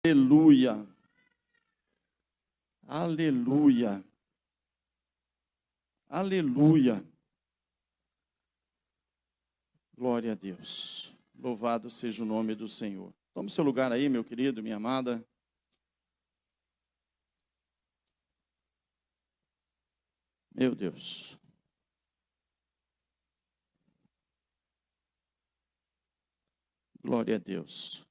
Aleluia. Aleluia. Aleluia. Glória a Deus. Louvado seja o nome do Senhor. Tome seu lugar aí, meu querido, minha amada. Meu Deus. Glória a Deus.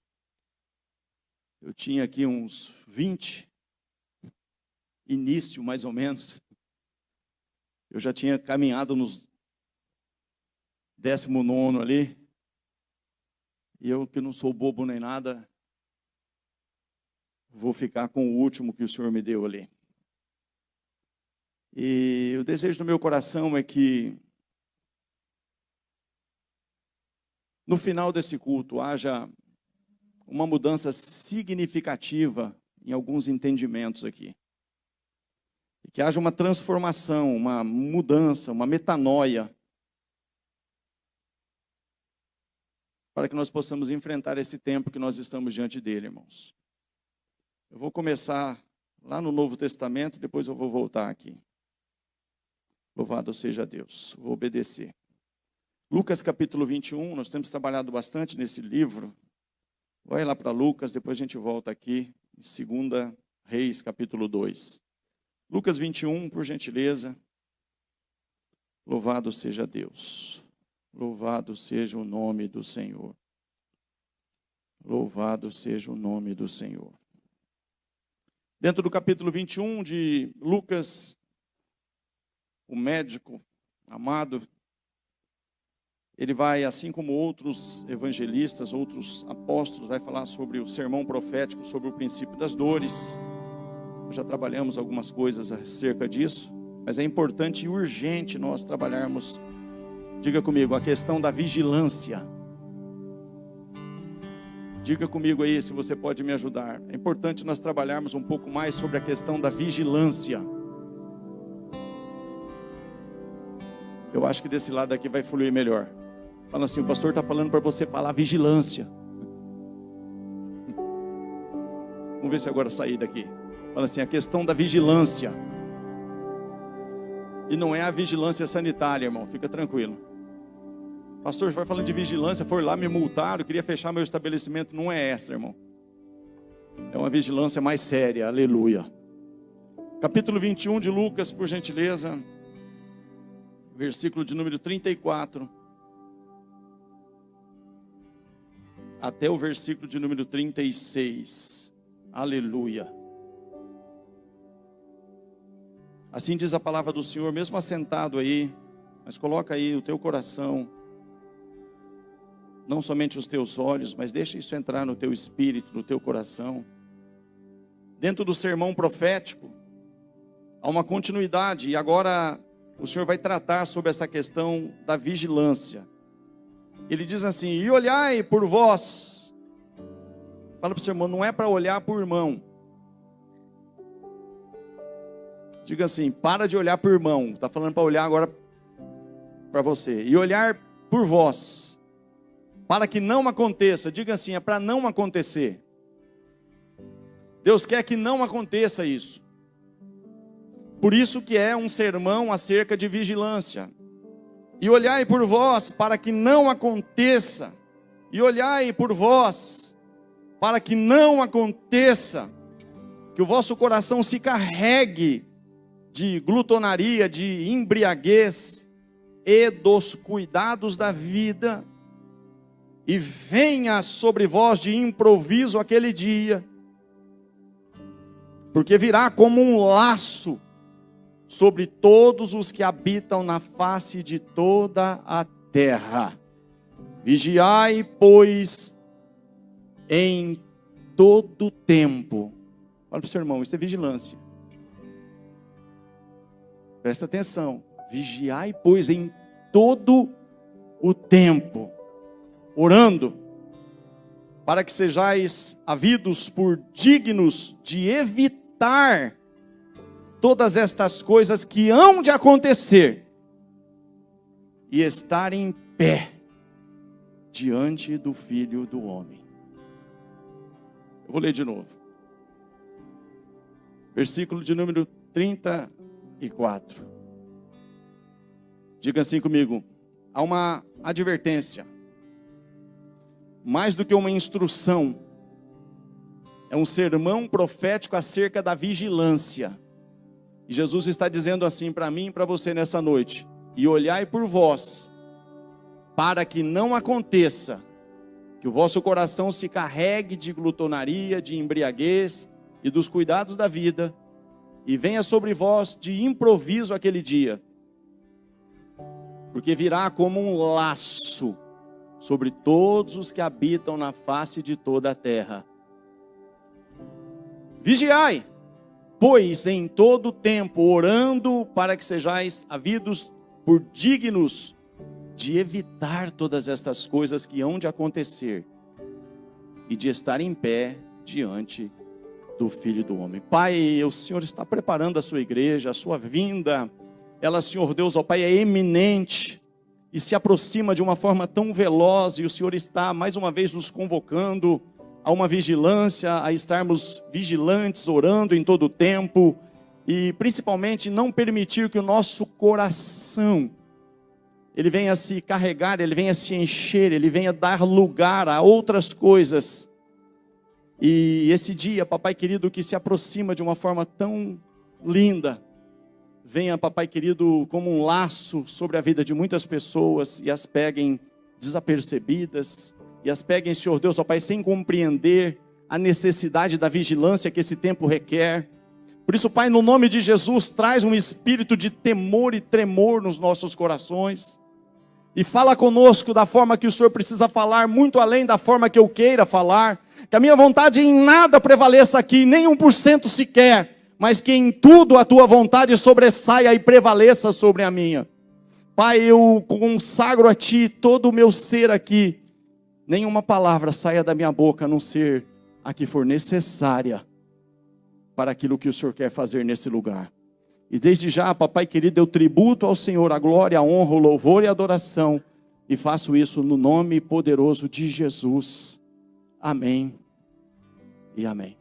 Eu tinha aqui uns 20, início mais ou menos. Eu já tinha caminhado nos 19º ali. E eu, que não sou bobo nem nada, vou ficar com o último que o Senhor me deu ali. E o desejo do meu coração é que no final desse culto haja uma mudança significativa em alguns entendimentos aqui. E que haja uma transformação, uma mudança, uma metanoia, para que nós possamos enfrentar esse tempo que nós estamos diante dele, irmãos. Eu vou começar lá no Novo Testamento, depois eu vou voltar aqui. Louvado seja Deus, vou obedecer. Lucas capítulo 21, nós temos trabalhado bastante nesse livro. Vai lá para Lucas, depois a gente volta aqui, em 2 Reis capítulo 2. Lucas 21, por gentileza. Louvado seja Deus. Louvado seja o nome do Senhor. Louvado seja o nome do Senhor. Dentro do capítulo 21 de Lucas, o médico amado, ele vai, assim como outros evangelistas, outros apóstolos, vai falar sobre o sermão profético, sobre o princípio das dores. Nós já trabalhamos algumas coisas acerca disso, mas é importante e urgente nós trabalharmos, diga comigo, a questão da vigilância. Diga comigo aí se você pode me ajudar. É importante nós trabalharmos um pouco mais sobre a questão da vigilância. Eu acho que desse lado aqui vai fluir melhor. Fala assim, o pastor está falando para você falar vigilância. Vamos ver se agora sair daqui. Fala assim, a questão da vigilância. E não é a vigilância sanitária, irmão, fica tranquilo. Pastor, vai falando de vigilância, foi lá, me multaram, queria fechar meu estabelecimento. Não é essa, irmão. É uma vigilância mais séria, aleluia. Capítulo 21 de Lucas, por gentileza. Versículo de número 34. Até o versículo de número 36. Aleluia. Assim diz a palavra do Senhor, mesmo assentado aí, mas coloca aí o teu coração, não somente os teus olhos, mas deixa isso entrar no teu espírito, no teu coração. Dentro do sermão profético, há uma continuidade, e agora o Senhor vai tratar sobre essa questão da vigilância. Ele diz assim, e olhai por vós. Fala para o seu irmão, não é para olhar por irmão. Diga assim, para de olhar por irmão. Está falando para olhar agora para você. E olhar por vós. Para que não aconteça. Diga assim, é para não acontecer. Deus quer que não aconteça isso. Por isso que é um sermão acerca de vigilância. E olhai por vós para que não aconteça. E olhai por vós para que não aconteça que o vosso coração se carregue de glutonaria, de embriaguez e dos cuidados da vida, e venha sobre vós de improviso aquele dia, porque virá como um laço sobre todos os que habitam na face de toda a terra. Vigiai, pois, em todo tempo. Fala para o seu irmão, isso é vigilância. Presta atenção. Vigiai, pois, em todo o tempo, orando, para que sejais havidos por dignos de evitar todas estas coisas que hão de acontecer e estar em pé diante do Filho do Homem. Eu vou ler de novo. versículo de número 34. Diga assim comigo: há uma advertência, mais do que uma instrução, é um sermão profético acerca da vigilância. E Jesus está dizendo assim para mim e para você nessa noite: e olhai por vós, para que não aconteça que o vosso coração se carregue de glutonaria, de embriaguez e dos cuidados da vida, e venha sobre vós de improviso aquele dia, porque virá como um laço sobre todos os que habitam na face de toda a terra. Vigiai, pois, em todo tempo, orando para que sejais havidos por dignos de evitar todas estas coisas que hão de acontecer e de estar em pé diante do Filho do Homem. Pai, o Senhor está preparando a sua igreja, a sua vinda. Ela, Senhor Deus, ó Pai, é eminente e se aproxima de uma forma tão veloz, e o Senhor está mais uma vez nos convocando a uma vigilância, a estarmos vigilantes, orando em todo o tempo, e principalmente não permitir que o nosso coração ele venha se carregar, ele venha se encher, ele venha dar lugar a outras coisas. E esse dia, papai querido, que se aproxima de uma forma tão linda, venha, papai querido, como um laço sobre a vida de muitas pessoas, e as peguem desapercebidas, e as peguem, Senhor Deus, ó Pai, sem compreender a necessidade da vigilância que esse tempo requer. Por isso, Pai, no nome de Jesus, traz um espírito de temor e tremor nos nossos corações, e fala conosco da forma que o Senhor precisa falar, muito além da forma que eu queira falar. Que a minha vontade em nada prevaleça aqui, nem 1% sequer, mas que em tudo a tua vontade sobressaia e prevaleça sobre a minha. Pai, eu consagro a ti todo o meu ser aqui. Nenhuma palavra saia da minha boca, a não ser a que for necessária para aquilo que o Senhor quer fazer nesse lugar. E desde já, papai querido, eu tributo ao Senhor a glória, a honra, o louvor e a adoração, e faço isso no nome poderoso de Jesus. Amém e amém.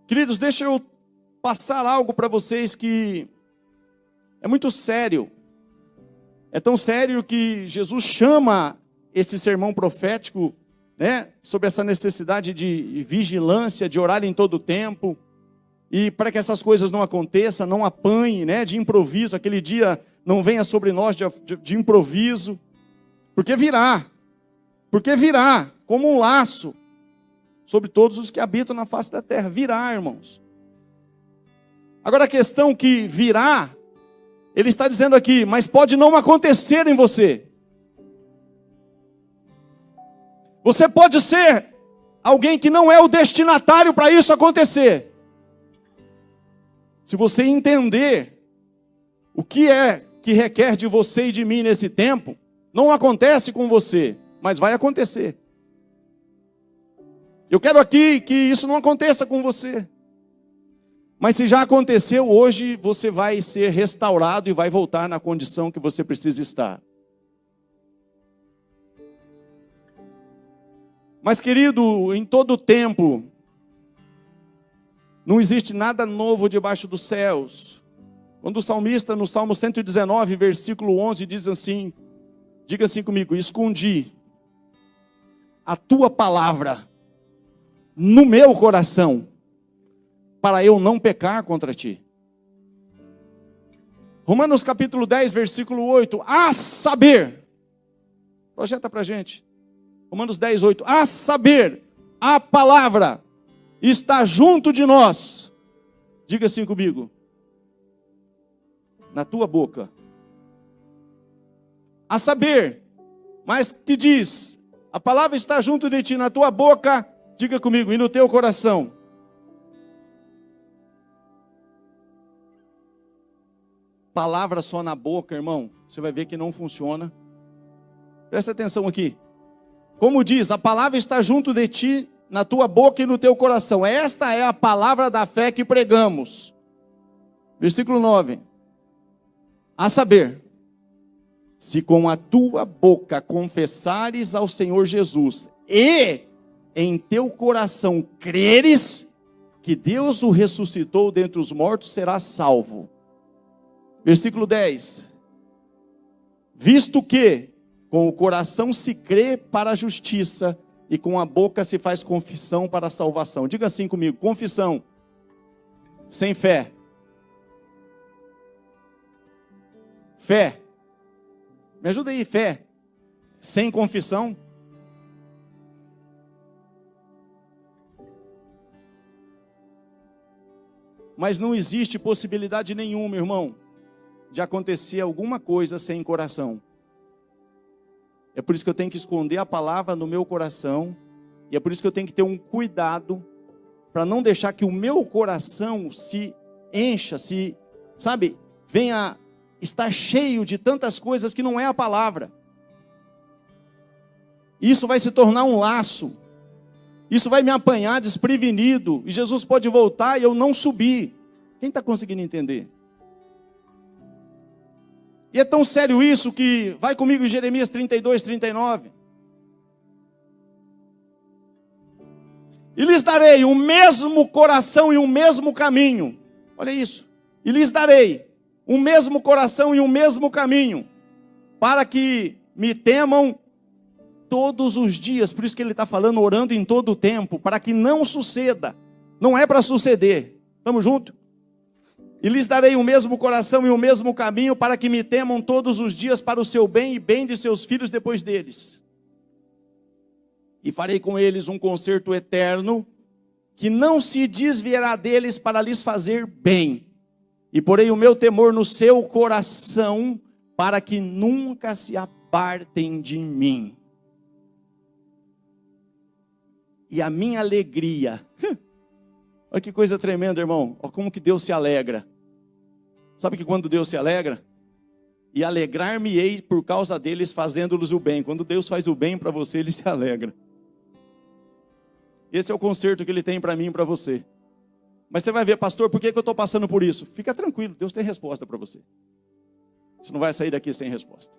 Queridos, deixa eu passar algo para vocês que é muito sério. É tão sério que Jesus chama esse sermão profético, né, sobre essa necessidade de vigilância, de orar em todo o tempo. E para que essas coisas não aconteçam, não apanhe, né, de improviso, aquele dia não venha sobre nós de improviso, porque virá como um laço sobre todos os que habitam na face da terra. Virá, irmãos. Agora a questão que virá, ele está dizendo aqui, mas pode não acontecer em você. Você pode ser alguém que não é o destinatário para isso acontecer. Se você entender o que é que requer de você e de mim nesse tempo, não acontece com você, mas vai acontecer. Eu quero aqui que isso não aconteça com você. Mas se já aconteceu, hoje você vai ser restaurado e vai voltar na condição que você precisa estar. Mas, querido, em todo tempo, não existe nada novo debaixo dos céus. Quando o salmista, no Salmo 119, versículo 11, diz assim, diga assim comigo: escondi a tua palavra no meu coração, para eu não pecar contra ti. Romanos capítulo 10, versículo 8, a saber, projeta para a gente, Romanos 10, 8, a saber, a palavra está junto de nós, diga assim comigo, na tua boca, a saber, mas que diz, a palavra está junto de ti, na tua boca, diga comigo, e no teu coração. Palavra só na boca, irmão, você vai ver que não funciona. Presta atenção aqui. Como diz, a palavra está junto de ti, na tua boca e no teu coração. Esta é a palavra da fé que pregamos. Versículo 9. A saber, se com a tua boca confessares ao Senhor Jesus e em teu coração creres que Deus o ressuscitou dentre os mortos será salvo. Versículo 10. Visto que com o coração se crê para a justiça e com a boca se faz confissão para a salvação. Diga assim comigo: confissão sem fé. Fé. Me ajuda aí, fé. Sem confissão. Mas não existe possibilidade nenhuma, irmão, de acontecer alguma coisa sem coração. É por isso que eu tenho que esconder a palavra no meu coração. E é por isso que eu tenho que ter um cuidado para não deixar que o meu coração se encha, venha estar cheio de tantas coisas que não é a palavra. Isso vai se tornar um laço. Isso vai me apanhar desprevenido. E Jesus pode voltar e eu não subir. Quem está conseguindo entender? E é tão sério isso que vai comigo em Jeremias 32, 39. E lhes darei o mesmo coração e o mesmo caminho. Olha isso. E lhes darei o mesmo coração e o mesmo caminho, para que me temam todos os dias. Por isso que ele está falando, orando em todo o tempo, para que não suceda. Não é para suceder. Estamos juntos? E lhes darei o mesmo coração e o mesmo caminho, para que me temam todos os dias para o seu bem e bem de seus filhos depois deles. E farei com eles um concerto eterno, que não se desviará deles para lhes fazer bem. E porei o meu temor no seu coração, para que nunca se apartem de mim. E a minha alegria, olha que coisa tremenda, irmão, olha como que Deus se alegra. Sabe que quando Deus se alegra? E alegrar-me-ei por causa deles, fazendo-lhes o bem. Quando Deus faz o bem para você, Ele se alegra. Esse é o conserto que Ele tem para mim e para você. Mas você vai ver, pastor, por que eu estou passando por isso? Fica tranquilo, Deus tem resposta para você. Você não vai sair daqui sem resposta.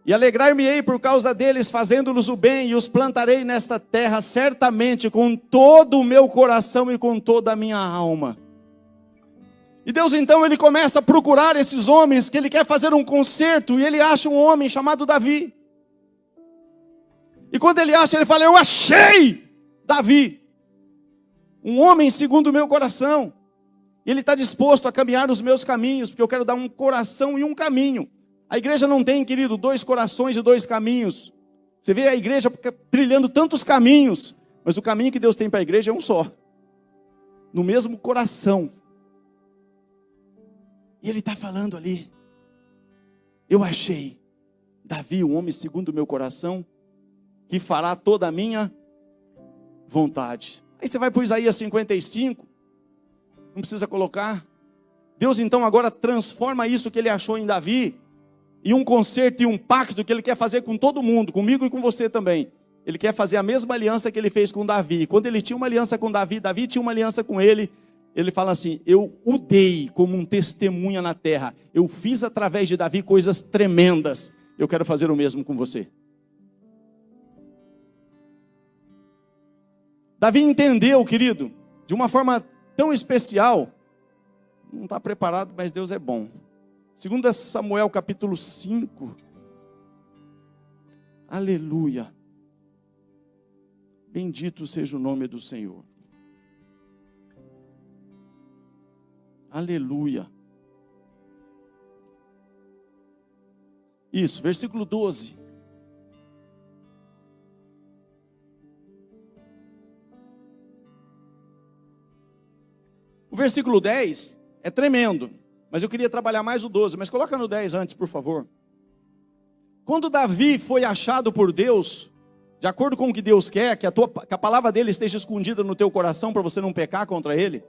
E alegrar-me-ei por causa deles, fazendo-lhes o bem, e os plantarei nesta terra, certamente, com todo o meu coração e com toda a minha alma. E Deus então, Ele começa a procurar esses homens, que Ele quer fazer um concerto, e Ele acha um homem chamado Davi. E quando Ele acha, Ele fala: eu achei Davi, um homem segundo o meu coração. E ele está disposto a caminhar nos meus caminhos, porque eu quero dar um coração e um caminho. A igreja não tem, querido, 2 corações e 2 caminhos. Você vê a igreja trilhando tantos caminhos, mas o caminho que Deus tem para a igreja é um só. No mesmo coração. E Ele está falando ali: eu achei Davi, um homem segundo o meu coração, que fará toda a minha vontade. Aí você vai para Isaías 55, não precisa colocar. Deus então agora transforma isso que Ele achou em Davi, em um concerto e um pacto que Ele quer fazer com todo mundo, comigo e com você também. Ele quer fazer a mesma aliança que Ele fez com Davi. Quando Ele tinha uma aliança com Davi, Davi tinha uma aliança com Ele. Ele fala assim: eu o dei como um testemunha na terra. Eu fiz através de Davi coisas tremendas. Eu quero fazer o mesmo com você. Davi entendeu, querido, de uma forma tão especial. Não está preparado, mas Deus é bom. 2 Samuel capítulo 5. Aleluia. Bendito seja o nome do Senhor. Aleluia. Isso, versículo 12. O versículo 10 é tremendo, mas eu queria trabalhar mais o 12, mas coloca no 10 antes, por favor. Quando Davi foi achado por Deus, de acordo com o que Deus quer, que a palavra dele esteja escondida no teu coração para você não pecar contra ele,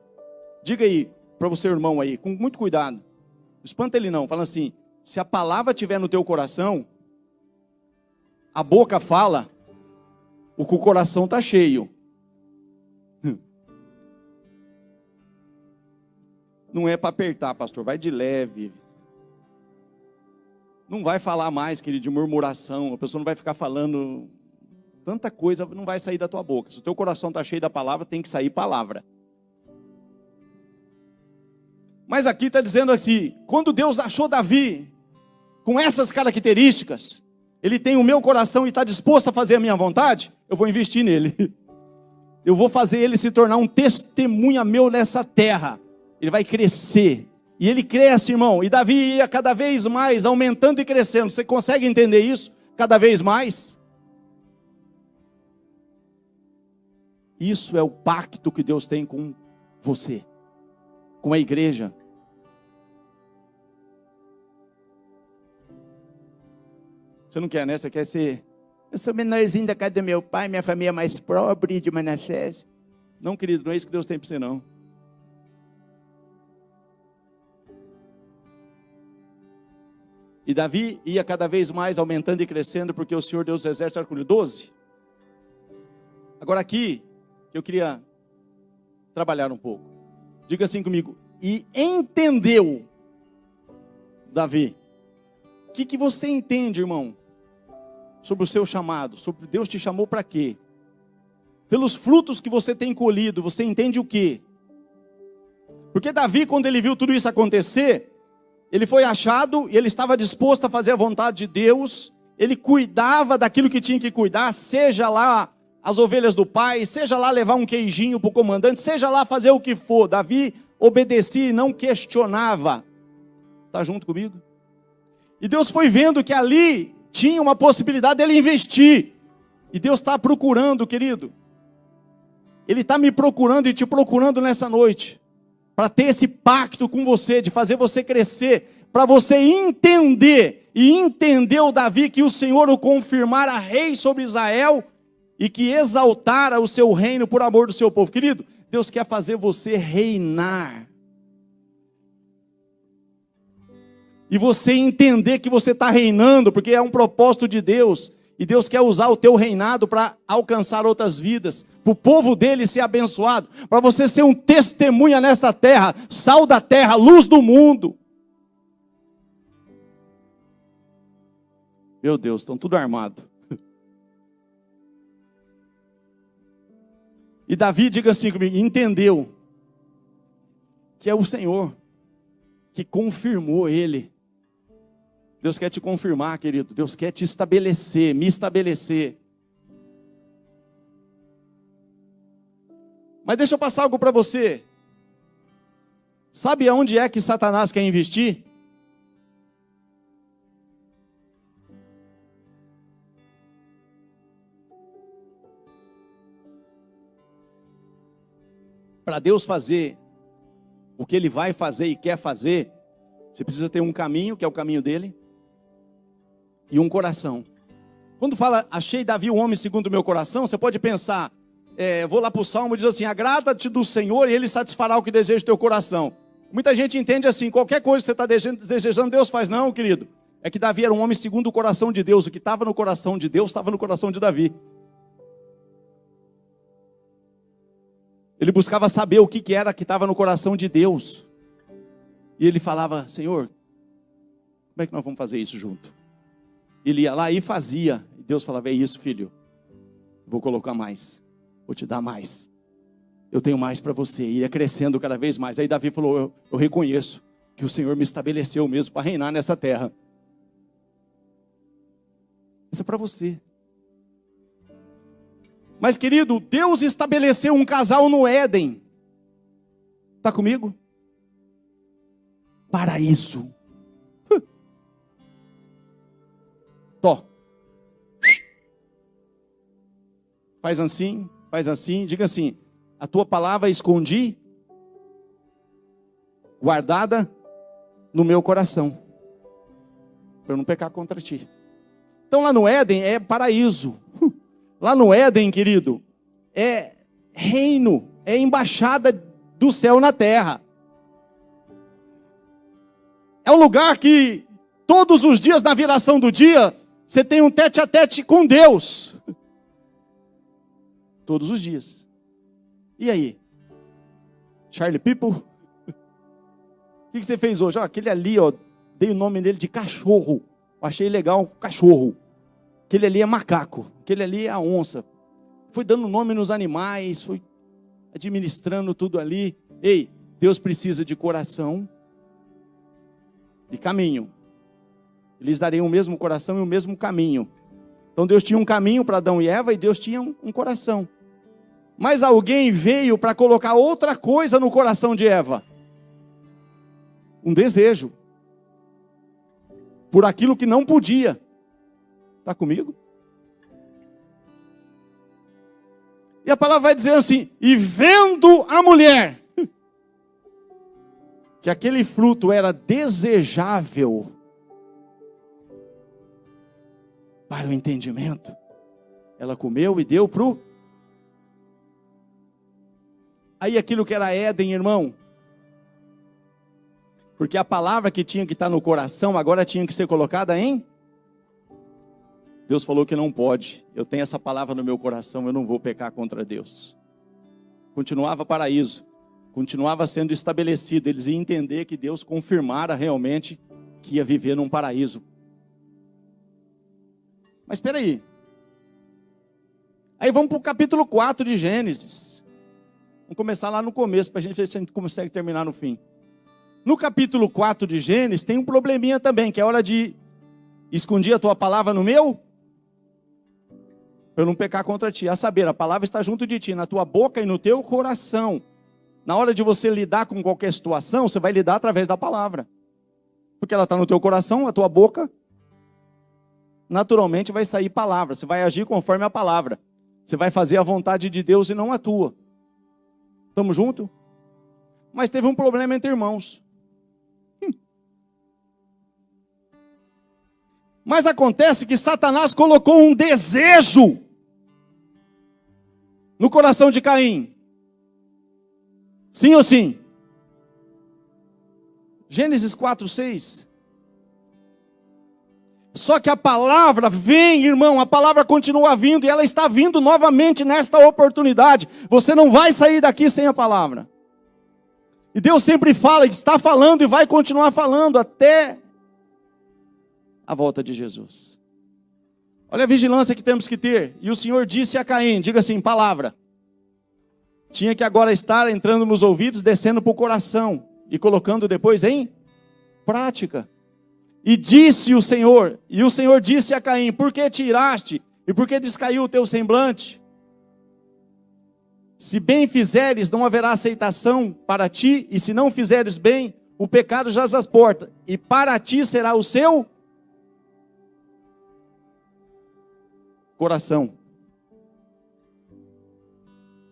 diga aí para você, irmão aí, com muito cuidado, não espanta ele não, fala assim: se a palavra estiver no teu coração, a boca fala o que o coração está cheio. Não é para apertar, pastor, vai de leve. Não vai falar mais, querido, de murmuração. A pessoa não vai ficar falando tanta coisa, não vai sair da tua boca. Se o teu coração está cheio da palavra, tem que sair palavra. Mas aqui está dizendo assim, quando Deus achou Davi com essas características, ele tem o meu coração e está disposto a fazer a minha vontade, eu vou investir nele. Eu vou fazer ele se tornar um testemunha meu nessa terra. Ele vai crescer. E ele cresce, irmão. E Davi ia cada vez mais aumentando e crescendo. Você consegue entender isso? Cada vez mais? Isso é o pacto que Deus tem com você, com a igreja. Você não quer, né? Você quer ser... Eu sou menorzinho da casa do meu pai, minha família é mais pobre de Manassés. Não, querido, não é isso que Deus tem para você, não. E Davi ia cada vez mais aumentando e crescendo, porque o Senhor Deus dos Exércitos era com ele. 12. Agora aqui, eu queria trabalhar um pouco. Diga assim comigo. E entendeu, Davi. O que você entende, irmão? Sobre o seu chamado, sobre Deus te chamou para quê? Pelos frutos que você tem colhido, você entende o quê? Porque Davi, quando ele viu tudo isso acontecer, ele foi achado e ele estava disposto a fazer a vontade de Deus, ele cuidava daquilo que tinha que cuidar, seja lá as ovelhas do pai, seja lá levar um queijinho para o comandante, seja lá fazer o que for. Davi obedecia e não questionava. Está junto comigo? E Deus foi vendo que ali tinha uma possibilidade dele investir. E Deus está procurando, querido. Ele está me procurando e te procurando nessa noite. Para ter esse pacto com você, de fazer você crescer. Para você entender. E entendeu Davi que o Senhor o confirmara rei sobre Israel. E que exaltara o seu reino por amor do seu povo. Querido, Deus quer fazer você reinar. E você entender que você está reinando, porque é um propósito de Deus. E Deus quer usar o teu reinado para alcançar outras vidas. Para o povo dele ser abençoado. Para você ser um testemunha nessa terra. Sal da terra, luz do mundo. Meu Deus, estão tudo armado. E Davi, diga assim comigo, entendeu. Que é o Senhor que confirmou ele. Deus quer te confirmar, querido. Deus quer te estabelecer, me estabelecer. Mas deixa eu passar algo para você. Sabe aonde é que Satanás quer investir? Para Deus fazer o que Ele vai fazer e quer fazer, você precisa ter um caminho, que é o caminho dele, e um coração. Quando fala, achei Davi um homem segundo o meu coração, você pode pensar, vou lá para o Salmo e diz assim, agrada-te do Senhor e Ele satisfará o que deseja o teu coração. Muita gente entende assim, qualquer coisa que você está desejando, Deus faz. Não, querido, é que Davi era um homem segundo o coração de Deus, o que estava no coração de Deus, estava no coração de Davi. Ele buscava saber o que era que estava no coração de Deus. E ele falava, Senhor, como é que nós vamos fazer isso junto? Ele ia lá e fazia. E Deus falava, é isso, filho. Vou colocar mais. Vou te dar mais. Eu tenho mais para você. E ia crescendo cada vez mais. Aí Davi falou, eu reconheço que o Senhor me estabeleceu mesmo para reinar nessa terra. Isso é para você. Mas, querido, Deus estabeleceu um casal no Éden. Está comigo? Para isso. Tó. Faz assim, diga assim, a tua palavra escondi, guardada no meu coração, para eu não pecar contra ti. Então lá no Éden é paraíso. Lá no Éden, querido, é reino, é embaixada do céu na terra. É um lugar que todos os dias na viração do dia, você tem um tete a tete com Deus. Todos os dias. E aí? Charlie People? O que você fez hoje? Aquele ali, dei o nome dele de cachorro. Achei legal, cachorro. Aquele ali é macaco. Aquele ali é a onça. Foi dando nome nos animais, foi administrando tudo ali. Ei, Deus precisa de coração e caminho. Eles dariam o mesmo coração e o mesmo caminho. Então Deus tinha um caminho para Adão e Eva e Deus tinha um coração. Mas alguém veio para colocar outra coisa no coração de Eva. Um desejo. Por aquilo que não podia. Está comigo? E a palavra vai dizer assim, e vendo a mulher, que aquele fruto era desejável para o entendimento, ela comeu e deu para o... Aí aquilo que era Éden, irmão, porque a palavra que tinha que estar no coração, agora tinha que ser colocada em... Deus falou que não pode, eu tenho essa palavra no meu coração, eu não vou pecar contra Deus. Continuava paraíso, continuava sendo estabelecido, eles iam entender que Deus confirmara realmente que ia viver num paraíso. Mas espera aí. Aí vamos para o capítulo 4 de Gênesis. Vamos começar lá no começo, para a gente ver se a gente consegue terminar no fim. No capítulo 4 de Gênesis tem um probleminha também, que é hora de esconder a tua palavra no meu, para eu não pecar contra ti. A saber, a palavra está junto de ti, na tua boca e no teu coração. Na hora de você lidar com qualquer situação, você vai lidar através da palavra. Porque ela está no teu coração, a tua boca, naturalmente vai sair palavra. Você vai agir conforme a palavra. Você vai fazer a vontade de Deus e não a tua. Estamos juntos? Mas teve um problema entre irmãos. Mas acontece que Satanás colocou um desejo no coração de Caim. Sim ou sim? Gênesis 4:6. Só que a palavra vem, irmão, a palavra continua vindo e ela está vindo novamente nesta oportunidade. Você não vai sair daqui sem a palavra. E Deus sempre fala, está falando e vai continuar falando até a volta de Jesus. Olha a vigilância que temos que ter. E o Senhor disse a Caim, diga assim, palavra. Tinha que agora estar entrando nos ouvidos, descendo para o coração e colocando depois em prática. E disse o Senhor disse a Caim, por que tiraste e por que descaiu o teu semblante? Se bem fizeres, não haverá aceitação para ti, e se não fizeres bem, o pecado jaz às portas, e para ti será o seu coração.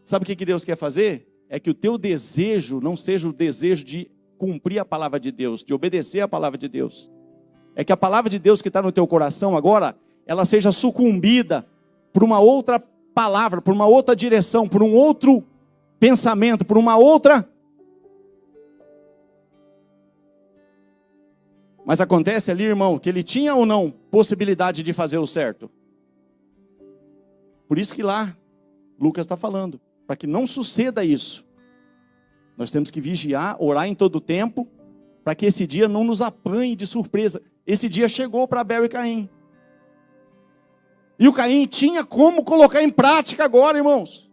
Sabe o que Deus quer fazer? É que o teu desejo não seja o desejo de cumprir a palavra de Deus, de obedecer a palavra de Deus. É que a palavra de Deus que está no teu coração agora, ela seja sucumbida por uma outra palavra, por uma outra direção, por um outro pensamento, por uma outra... Mas acontece ali, irmão, que ele tinha ou não possibilidade de fazer o certo? Por isso que lá, Lucas está falando, para que não suceda isso. Nós temos que vigiar, orar em todo o tempo, para que esse dia não nos apanhe de surpresa. Esse dia chegou para Abel e Caim. E o Caim tinha como colocar em prática agora, irmãos.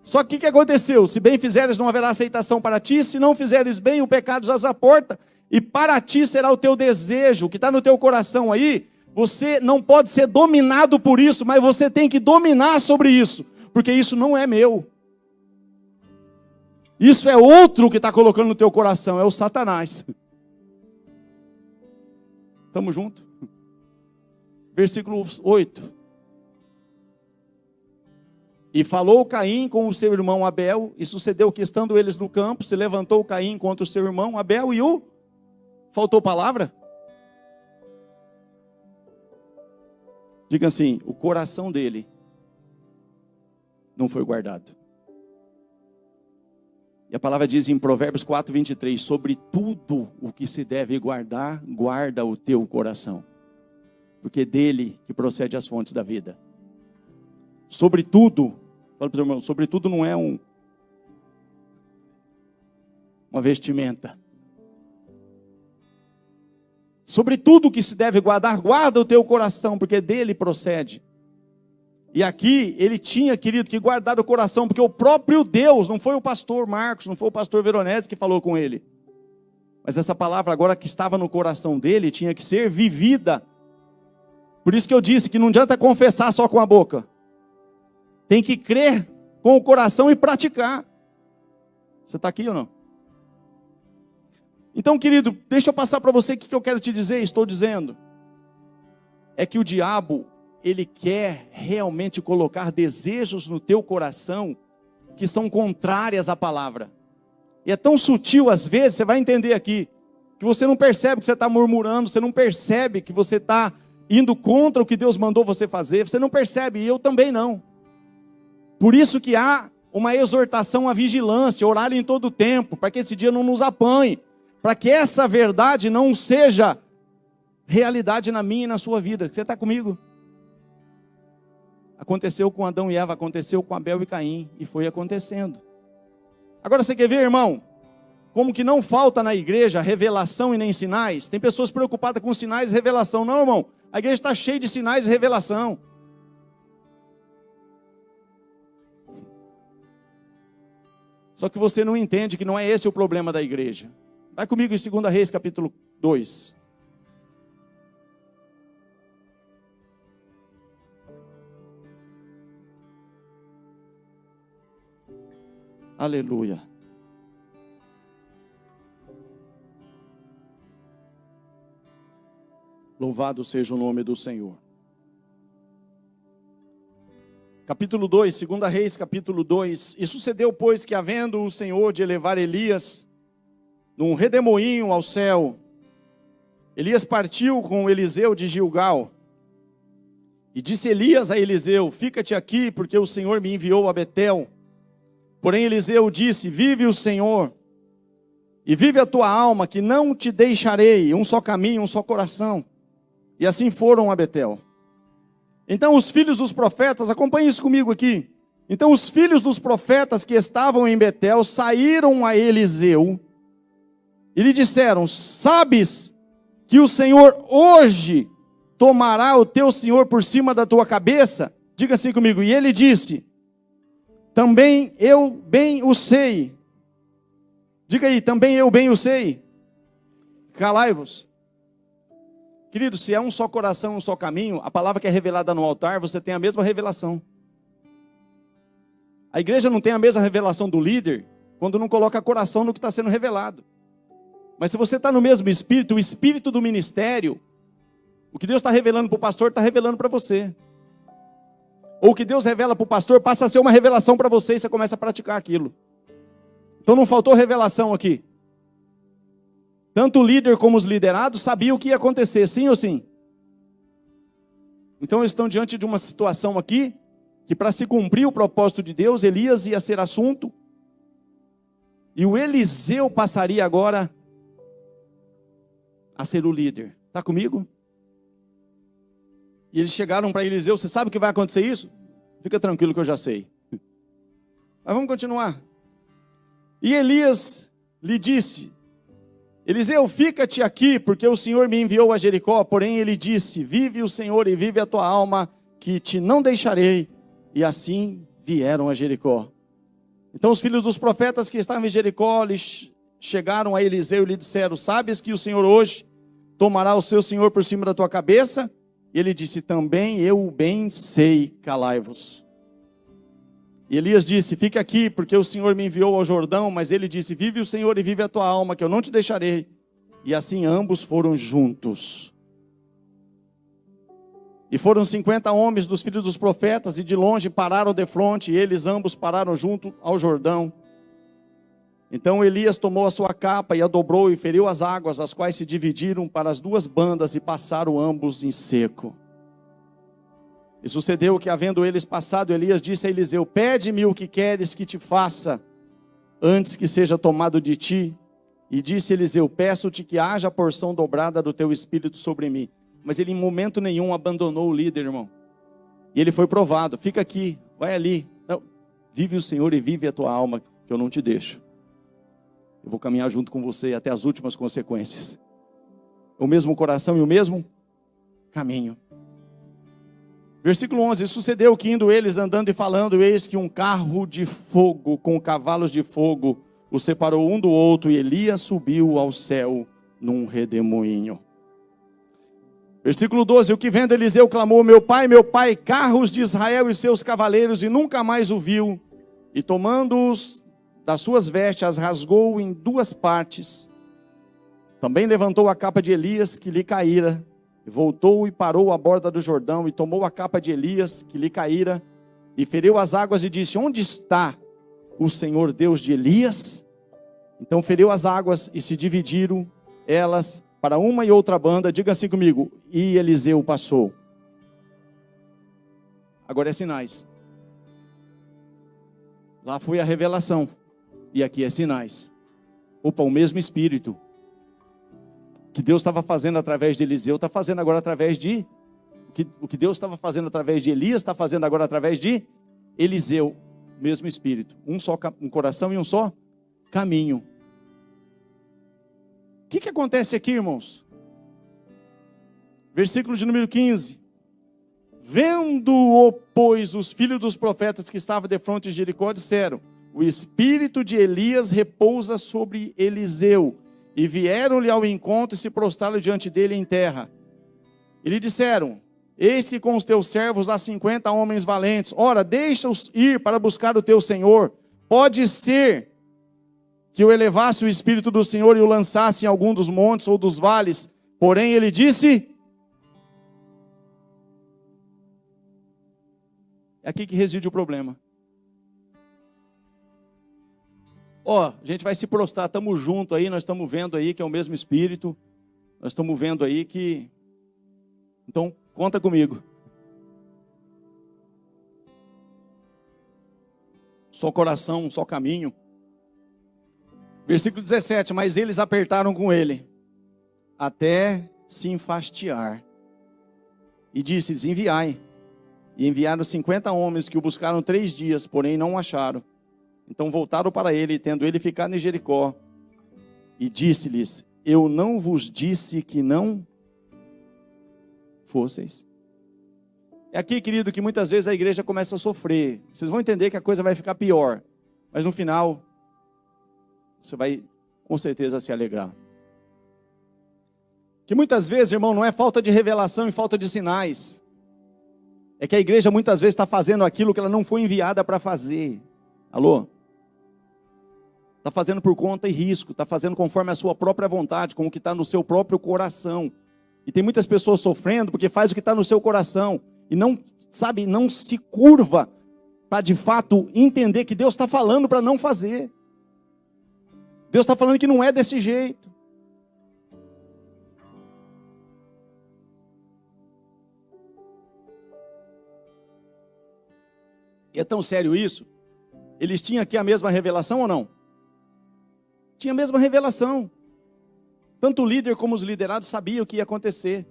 Só que o que aconteceu? Se bem fizeres, não haverá aceitação para ti. Se não fizeres bem, o pecado jaz à porta. E para ti será o teu desejo, o que está no teu coração aí. Você não pode ser dominado por isso, mas você tem que dominar sobre isso. Porque isso não é meu. Isso é outro que está colocando no teu coração, é o Satanás. Estamos juntos? Versículo 8. E falou Caim com o seu irmão Abel, e sucedeu que estando eles no campo, se levantou Caim contra o seu irmão Abel e o... Faltou palavra? Diga assim, o coração dele não foi guardado. E a palavra diz em Provérbios 4:23, sobre tudo o que se deve guardar, guarda o teu coração. Porque dele que procede as fontes da vida. Sobre tudo, fala para o seu irmão, sobre tudo não é uma vestimenta. Sobre tudo que se deve guardar, guarda o teu coração, porque dele procede. E aqui, ele tinha, querido, que guardar o coração, porque o próprio Deus, não foi o pastor Marcos, não foi o pastor Veronese que falou com ele. Mas essa palavra agora que estava no coração dele tinha que ser vivida. Por isso que eu disse que não adianta confessar só com a boca. Tem que crer com o coração e praticar. Você está aqui ou não? Então, querido, deixa eu passar para você o que eu quero te dizer, estou dizendo. É que o diabo, ele quer realmente colocar desejos no teu coração que são contrárias à palavra. E é tão sutil às vezes, você vai entender aqui, que você não percebe que você está murmurando, você não percebe que você está indo contra o que Deus mandou você fazer, você não percebe, e eu também não. Por isso que há uma exortação à vigilância, orar em todo o tempo, para que esse dia não nos apanhe, para que essa verdade não seja realidade na minha e na sua vida. Você está comigo? Aconteceu com Adão e Eva, aconteceu com Abel e Caim, e foi acontecendo. Agora você quer ver, irmão, como que não falta na igreja revelação e nem sinais? Tem pessoas preocupadas com sinais e revelação. Não, irmão, a igreja está cheia de sinais e revelação. Só que você não entende que não é esse o problema da igreja. Vai comigo em 2 Reis capítulo 2. Aleluia. Louvado seja o nome do Senhor. Capítulo 2, 2 Reis, capítulo 2. E sucedeu, pois, que havendo o Senhor de elevar Elias num redemoinho ao céu, Elias partiu com Eliseu de Gilgal. E disse Elias a Eliseu: fica-te aqui, porque o Senhor me enviou a Betel. Porém Eliseu disse: vive o Senhor, e vive a tua alma, que não te deixarei, um só caminho, um só coração. E assim foram a Betel. Então os filhos dos profetas, acompanhe isso comigo aqui. Então os filhos dos profetas que estavam em Betel saíram a Eliseu e lhe disseram: sabes que o Senhor hoje tomará o teu senhor por cima da tua cabeça? Diga assim comigo. E ele disse: também eu bem o sei. Diga aí, também eu bem o sei. Calai-vos. Querido, se é um só coração, um só caminho, a palavra que é revelada no altar, você tem a mesma revelação. A igreja não tem a mesma revelação do líder, quando não coloca coração no que está sendo revelado. Mas se você está no mesmo espírito, o espírito do ministério, o que Deus está revelando para o pastor, está revelando para você. Ou o que Deus revela para o pastor, passa a ser uma revelação para você, e você começa a praticar aquilo. Então não faltou revelação aqui. Tanto o líder como os liderados sabiam o que ia acontecer, sim ou sim? Então eles estão diante de uma situação aqui, que para se cumprir o propósito de Deus, Elias ia ser assunto, e o Eliseu passaria agora a ser o líder. Está comigo? E eles chegaram para Eliseu: você sabe o que vai acontecer isso? Fica tranquilo que eu já sei. Mas vamos continuar. E Elias lhe disse: Eliseu, fica-te aqui, porque o Senhor me enviou a Jericó. Porém ele disse: vive o Senhor e vive a tua alma, que te não deixarei. E assim vieram a Jericó. Então os filhos dos profetas que estavam em Jericó lhes chegaram a Eliseu e lhe disseram: sabes que o Senhor hoje tomará o seu senhor por cima da tua cabeça? E ele disse: também eu bem sei, calai-vos. E Elias disse: fica aqui, porque o Senhor me enviou ao Jordão. Mas ele disse: vive o Senhor e vive a tua alma, que eu não te deixarei. E assim ambos foram juntos. E foram 50 homens dos filhos dos profetas, e de longe pararam defronte, e eles ambos pararam junto ao Jordão. Então Elias tomou a sua capa e a dobrou e feriu as águas, as quais se dividiram para as duas bandas e passaram ambos em seco. E sucedeu que, havendo eles passado, Elias disse a Eliseu: pede-me o que queres que te faça, antes que seja tomado de ti. E disse Eliseu: peço-te que haja a porção dobrada do teu espírito sobre mim. Mas ele em momento nenhum abandonou o líder, irmão. E ele foi provado: fica aqui, vai ali. Não, vive o Senhor e vive a tua alma, que eu não te deixo. Eu vou caminhar junto com você até as últimas consequências. O mesmo coração e o mesmo caminho. Versículo 11. Sucedeu que, indo eles andando e falando, eis que um carro de fogo com cavalos de fogo os separou um do outro, e Elias subiu ao céu num redemoinho. Versículo 12, o que vendo Eliseu clamou, meu pai, carros de Israel e seus cavaleiros, e nunca mais o viu. E tomando-os das suas vestes, as rasgou em duas partes. Também levantou a capa de Elias, que lhe caíra, e voltou e parou à borda do Jordão, e tomou a capa de Elias, que lhe caíra, e feriu as águas, e disse, onde está o Senhor Deus de Elias? Então feriu as águas, e se dividiram elas para uma e outra banda. Diga assim comigo, e Eliseu passou. Agora é sinais. Lá foi a revelação, e aqui é sinais. Opa, o mesmo Espírito que Deus estava fazendo através de Eliseu, está fazendo agora através de... O que Deus estava fazendo através de Elias, está fazendo agora através de Eliseu. Mesmo Espírito. Um coração e um só caminho. O que acontece aqui, irmãos? Versículo de número 15. Vendo-o, pois, os filhos dos profetas que estavam defronte de Jericó, disseram, o espírito de Elias repousa sobre Eliseu. E vieram-lhe ao encontro e se prostraram diante dele em terra. E lhe disseram, eis que com os teus servos há 50 homens valentes. Ora, deixa-os ir para buscar o teu Senhor. Pode ser que eu elevasse o Espírito do Senhor e o lançasse em algum dos montes ou dos vales. Porém, ele disse... É aqui que reside o problema. A gente vai se prostrar, estamos juntos aí, nós estamos vendo aí que é o mesmo Espírito. Nós estamos vendo aí que... Então, conta comigo. Só coração, só caminho. Versículo 17, mas eles apertaram com ele, até se enfastiar. E disse-lhes, enviai. E enviaram 50 homens que o buscaram 3 dias, porém não o acharam. Então voltaram para ele, tendo ele ficado em Jericó. E disse-lhes, eu não vos disse que não fosseis. É aqui, querido, que muitas vezes a igreja começa a sofrer. Vocês vão entender que a coisa vai ficar pior. Mas no final, você vai com certeza se alegrar. Que muitas vezes, irmão, não é falta de revelação e falta de sinais. É que a igreja muitas vezes está fazendo aquilo que ela não foi enviada para fazer. Alô? Está fazendo por conta e risco, está fazendo conforme a sua própria vontade, como que está no seu próprio coração. E tem muitas pessoas sofrendo porque faz o que está no seu coração. E não, sabe, não se curva para de fato entender que Deus está falando para não fazer. Deus está falando que não é desse jeito. E é tão sério isso? Eles tinham aqui a mesma revelação ou não? Tinha a mesma revelação. Tanto o líder como os liderados sabiam o que ia acontecer.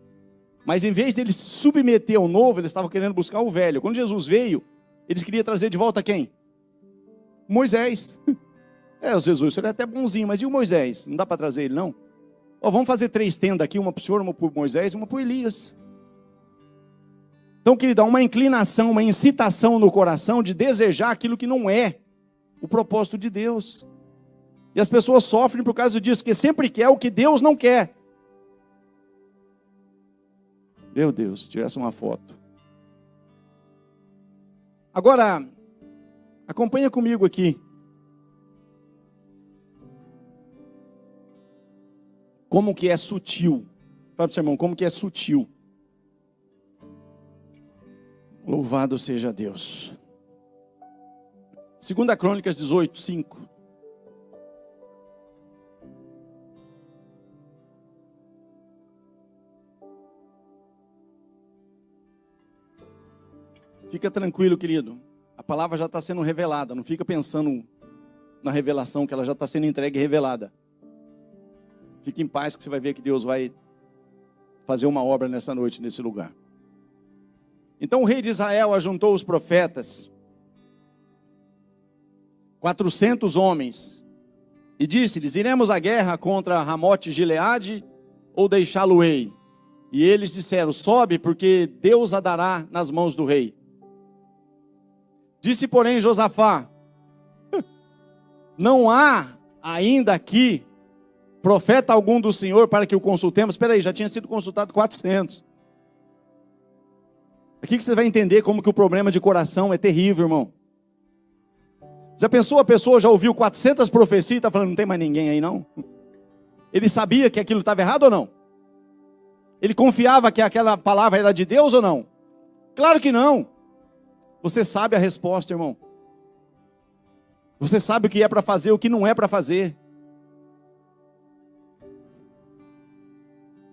Mas em vez de eles se submeter ao novo, eles estavam querendo buscar o velho. Quando Jesus veio, eles queriam trazer de volta quem? Moisés. O Jesus, o senhor é até bonzinho, mas e o Moisés? Não dá para trazer ele, não? Vamos fazer 3 tendas aqui, uma para o senhor, uma para o Moisés e uma para o Elias. Então, querido, há uma inclinação, uma incitação no coração de desejar aquilo que não é o propósito de Deus. E as pessoas sofrem por causa disso, porque sempre quer o que Deus não quer. Meu Deus, se tivesse uma foto. Agora, acompanha comigo aqui. Como que é sutil. Fala para o seu irmão, como que é sutil. Louvado seja Deus. 2 Crônicas 18, 5. Fica tranquilo, querido. A palavra já está sendo revelada. Não fica pensando na revelação, que ela já está sendo entregue e revelada. Fique em paz que você vai ver que Deus vai fazer uma obra nessa noite, nesse lugar. Então o rei de Israel ajuntou os profetas, 400 homens, e disse-lhes, iremos à guerra contra Ramote Gileade ou deixá-lo-ei? E eles disseram, sobe, porque Deus a dará nas mãos do rei. Disse, porém, Josafá, não há ainda aqui, profeta algum do Senhor para que o consultemos. Espera aí, já tinha sido consultado 400. Aqui que você vai entender como que o problema de coração é terrível, irmão. Já pensou, a pessoa já ouviu 400 profecias e está falando, não tem mais ninguém aí não? Ele sabia que aquilo estava errado ou não? Ele confiava que aquela palavra era de Deus ou não? Claro que não. Você sabe a resposta, irmão. Você sabe o que é para fazer, o que não é para fazer.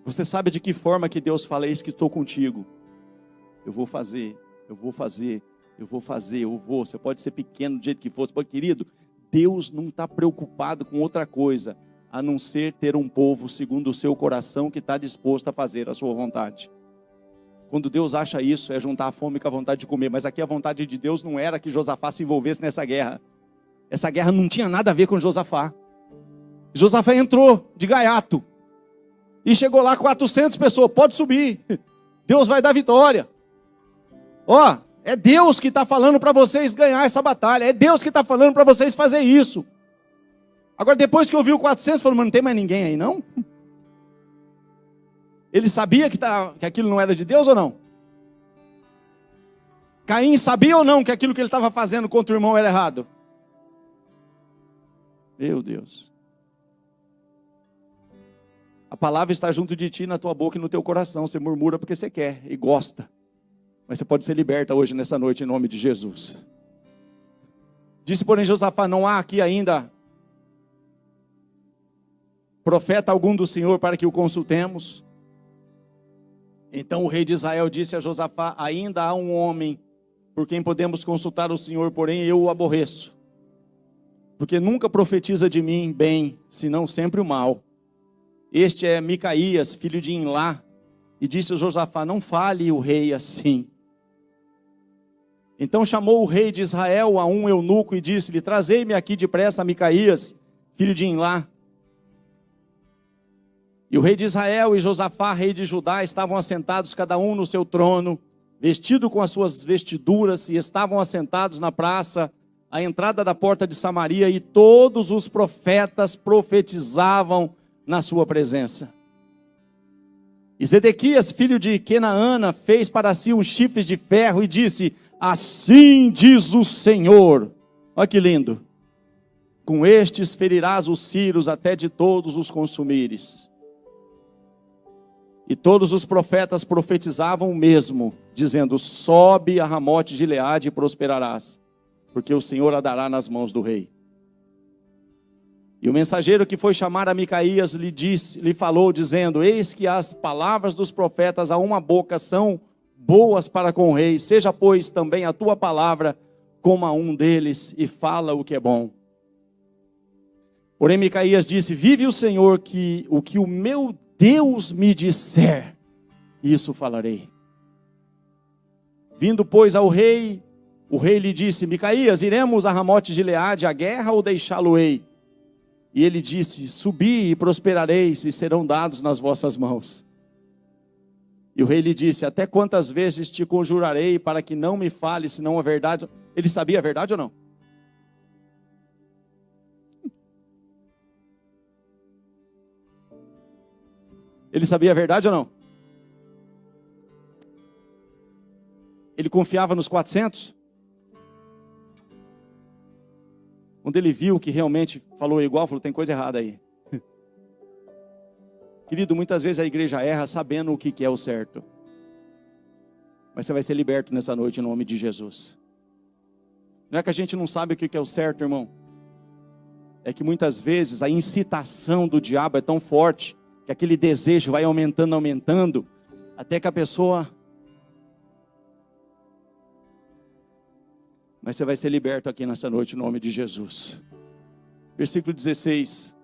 Você sabe de que forma que Deus fala, eis que estou contigo. Eu vou fazer, eu vou fazer, eu vou fazer, eu vou. Você pode ser pequeno do jeito que for. Querido, Deus não está preocupado com outra coisa, a não ser ter um povo segundo o seu coração que está disposto a fazer a sua vontade. Quando Deus acha isso, é juntar a fome com a vontade de comer. Mas aqui a vontade de Deus não era que Josafá se envolvesse nessa guerra. Essa guerra não tinha nada a ver com Josafá. Josafá entrou de gaiato. E chegou lá 400 pessoas. Pode subir. Deus vai dar vitória. Ó, é Deus que está falando para vocês ganhar essa batalha. É Deus que está falando para vocês fazer isso. Agora depois que ouviu 400, falou, mas não tem mais ninguém aí não? Ele sabia que aquilo não era de Deus ou não? Caim sabia ou não que aquilo que ele estava fazendo contra o irmão era errado? Meu Deus. A palavra está junto de ti, na tua boca e no teu coração. Você murmura porque você quer e gosta. Mas você pode ser liberta hoje, nessa noite, em nome de Jesus. Disse, porém, Josafá, não há aqui ainda profeta algum do Senhor para que o consultemos. Então o rei de Israel disse a Josafá, ainda há um homem por quem podemos consultar o Senhor, porém eu o aborreço. Porque nunca profetiza de mim bem, senão sempre o mal. Este é Micaías, filho de Imlá. E disse a Josafá, não fale o rei assim. Então chamou o rei de Israel a um eunuco e disse-lhe, trazei-me aqui depressa Micaías, filho de Imlá. E o rei de Israel e Josafá, rei de Judá, estavam assentados cada um no seu trono, vestido com as suas vestiduras, e estavam assentados na praça, à entrada da porta de Samaria, e todos os profetas profetizavam na sua presença. E Zedequias, filho de Kenaana, fez para si uns chifres de ferro e disse, assim diz o Senhor. Olha que lindo. Com estes ferirás os círios até de todos os consumires. E todos os profetas profetizavam o mesmo, dizendo, sobe a Ramote de Gileade e prosperarás, porque o Senhor a dará nas mãos do rei. E o mensageiro que foi chamar a Micaías lhe falou, dizendo, eis que as palavras dos profetas a uma boca são boas para com o rei, seja pois também a tua palavra como a um deles, e fala o que é bom. Porém Micaías disse, vive o Senhor, que o meu Deus me disser, isso falarei. Vindo pois ao rei, o rei lhe disse, Micaías, iremos a Ramote de Gileade à guerra ou deixá-lo-ei? E ele disse, subi e prosperareis e serão dados nas vossas mãos. E o rei lhe disse, até quantas vezes te conjurarei para que não me fale senão a verdade? Ele sabia a verdade ou não? Ele sabia a verdade ou não? Ele confiava nos 400? Quando ele viu que realmente falou igual, falou, tem coisa errada aí. Querido, muitas vezes a igreja erra sabendo o que é o certo. Mas você vai ser liberto nessa noite em nome de Jesus. Não é que a gente não sabe o que é o certo, irmão. É que muitas vezes a incitação do diabo é tão forte que aquele desejo vai aumentando, até que a pessoa... Mas você vai ser liberto aqui nessa noite, em nome de Jesus. Versículo 16.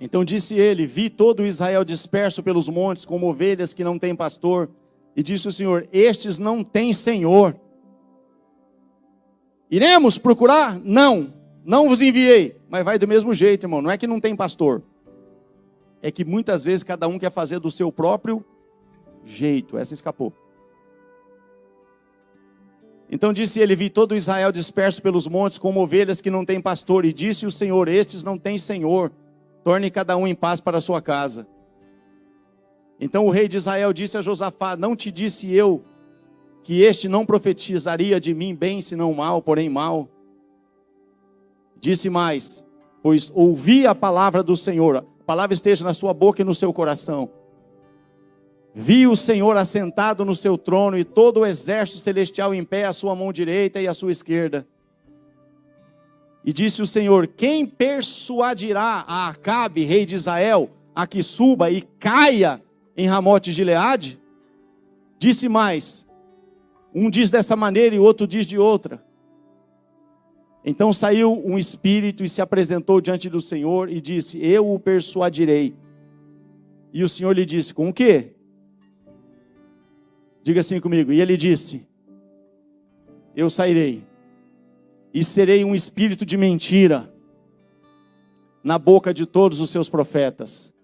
Então disse ele, vi todo Israel disperso pelos montes, como ovelhas que não têm pastor. E disse o Senhor, estes não têm Senhor. Iremos procurar? Não vos enviei. Mas vai do mesmo jeito, irmão. Não é que não tem pastor. É que muitas vezes cada um quer fazer do seu próprio jeito. Essa escapou. Então disse ele: vi todo Israel disperso pelos montes, como ovelhas que não têm pastor. E disse o Senhor: estes não têm senhor, torne cada um em paz para a sua casa. Então o rei de Israel disse a Josafá: não te disse eu que este não profetizaria de mim bem, senão mal, porém mal? Disse mais: pois ouvi a palavra do Senhor, a palavra esteja na sua boca e no seu coração. Vi o Senhor assentado no seu trono e todo o exército celestial em pé à sua mão direita e à sua esquerda. E disse o Senhor: quem persuadirá a Acabe, rei de Israel, a que suba e caia em Ramote Gileade? Disse mais: um diz dessa maneira e outro diz de outra. Então saiu um espírito e se apresentou diante do Senhor e disse: eu o persuadirei. E o Senhor lhe disse: com o quê? Diga assim comigo. E ele disse: eu sairei e serei um espírito de mentira na boca de todos os seus profetas.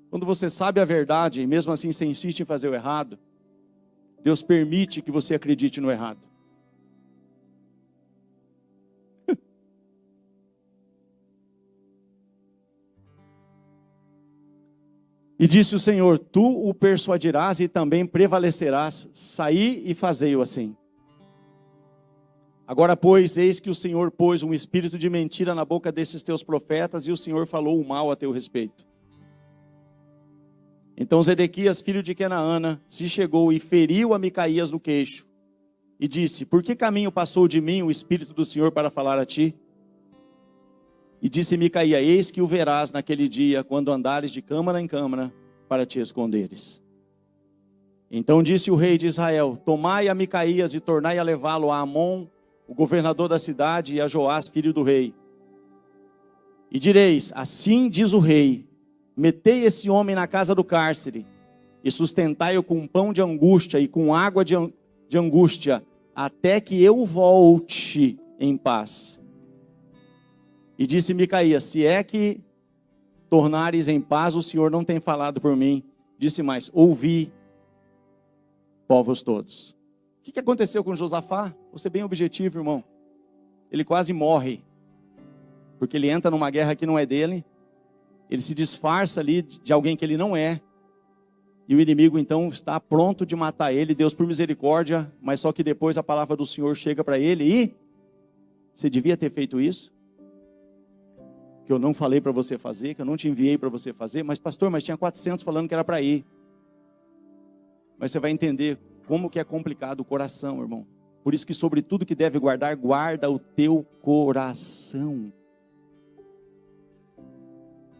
Quando você sabe a verdade e mesmo assim você insiste em fazer o errado, Deus permite que você acredite no errado. E disse o Senhor: tu o persuadirás e também prevalecerás. Saí e fazei-o assim. Agora, pois, eis que o Senhor pôs um espírito de mentira na boca desses teus profetas, e o Senhor falou o mal a teu respeito. Então Zedequias, filho de Kenaana, se chegou e feriu a Micaías no queixo, e disse: por que caminho passou de mim o espírito do Senhor para falar a ti? E disse Micaías: eis que o verás naquele dia, quando andares de câmara em câmara, para te esconderes. Então disse o rei de Israel: tomai a Micaías e tornai a levá-lo a Amon, o governador da cidade, e a Joás, filho do rei. E direis: assim diz o rei: metei esse homem na casa do cárcere, e sustentai-o com pão de angústia e com água de angústia, até que eu volte em paz. E disse Micaías: se é que tornares em paz, o Senhor não tem falado por mim. Disse mais: ouvi, povos todos. O que aconteceu com Josafá? Vou ser bem objetivo, irmão. Ele quase morre, porque ele entra numa guerra que não é dele, ele se disfarça ali de alguém que ele não é, e o inimigo então está pronto de matar ele. Deus, por misericórdia, mas só que depois a palavra do Senhor chega para ele e: você devia ter feito isso, que eu não falei para você fazer, que eu não te enviei para você fazer. Mas pastor, mas tinha 400 falando que era para ir. Mas você vai entender como que é complicado o coração, irmão. Por isso que sobre tudo que deve guardar, guarda o teu coração.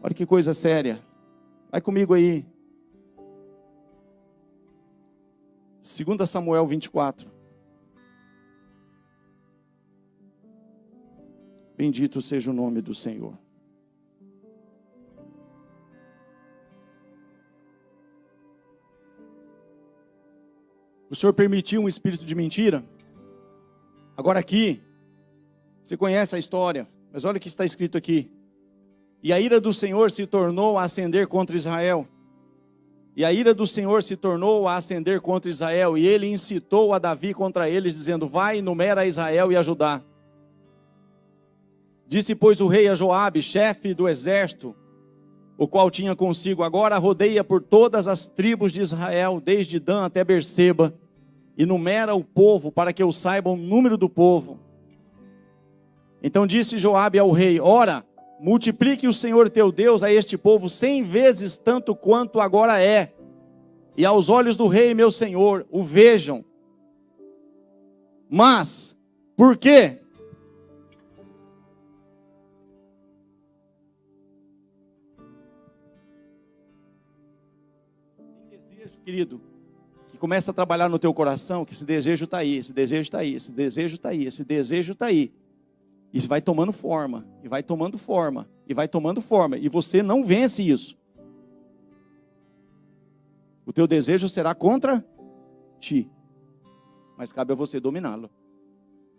Olha que coisa séria. Vai comigo aí. 2 Samuel 24. Bendito seja o nome do Senhor. O Senhor permitiu um espírito de mentira. Agora aqui, você conhece a história, mas olha o que está escrito aqui. E a ira do Senhor se tornou a acender contra Israel. E a ira do Senhor se tornou a acender contra Israel. E ele incitou a Davi contra eles, dizendo: vai e numera Israel e a Judá. Disse, pois, o rei a Joabe, chefe do exército, o qual tinha consigo: agora rodeia por todas as tribos de Israel, desde Dan até Berseba, e numera o povo, para que eu saiba o número do povo. Então disse Joabe ao rei: ora, multiplique o Senhor teu Deus a este povo 100 vezes tanto quanto agora é, e aos olhos do rei meu senhor o vejam. Mas, por quê? Tem desejo, querido, que começa a trabalhar no teu coração, que esse desejo está aí, esse desejo está aí, esse desejo está aí, esse desejo está aí. Isso vai tomando forma, e vai tomando forma, e vai tomando forma, e você não vence isso. O teu desejo será contra ti, mas cabe a você dominá-lo.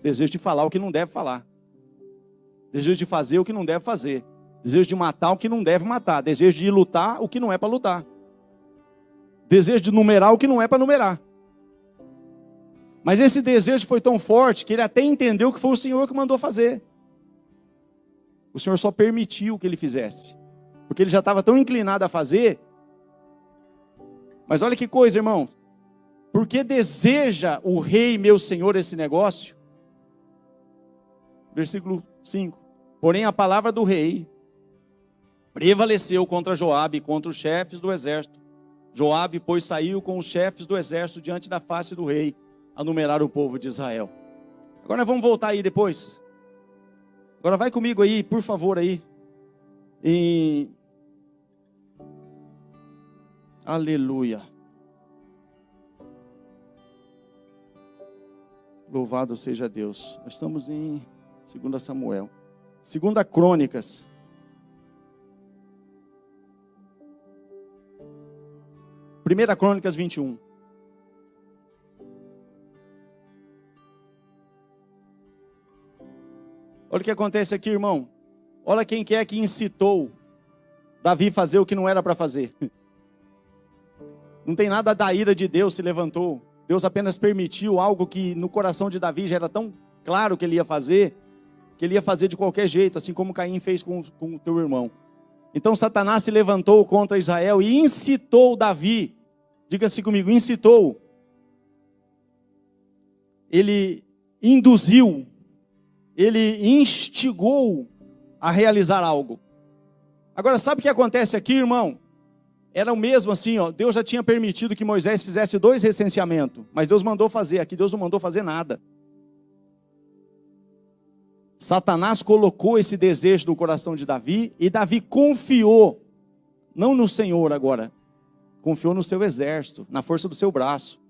Desejo de falar o que não deve falar, desejo de fazer o que não deve fazer, desejo de matar o que não deve matar, desejo de lutar o que não é para lutar, desejo de numerar o que não é para numerar. Mas esse desejo foi tão forte que ele até entendeu que foi o Senhor que mandou fazer. O Senhor só permitiu que ele fizesse, porque ele já estava tão inclinado a fazer. Mas olha que coisa, irmão. Porque deseja o rei, meu senhor, esse negócio? Versículo 5. Porém a palavra do rei prevaleceu contra Joabe e contra os chefes do exército. Joabe, pois, saiu com os chefes do exército diante da face do rei, a numerar o povo de Israel. Agora nós vamos voltar aí depois. Agora vai comigo aí, por favor, aí. Aleluia. Louvado seja Deus. Nós estamos em 2 Samuel. 2 Crônicas. Primeira Crônicas 21. Olha o que acontece aqui, irmão. Olha quem que é que incitou Davi a fazer o que não era para fazer. Não tem nada da ira de Deus se levantou. Deus apenas permitiu algo que no coração de Davi já era tão claro que ele ia fazer, que ele ia fazer de qualquer jeito, assim como Caim fez com o teu irmão. Então Satanás se levantou contra Israel e incitou Davi. Diga assim comigo, incitou. Ele induziu, ele instigou a realizar algo. Agora, sabe o que acontece aqui, irmão? Era o mesmo assim, ó. Deus já tinha permitido que Moisés fizesse 2 recenseamentos, mas Deus mandou fazer, aqui Deus não mandou fazer nada. Satanás colocou esse desejo no coração de Davi, e Davi confiou, não no Senhor agora, confiou no seu exército, na força do seu braço.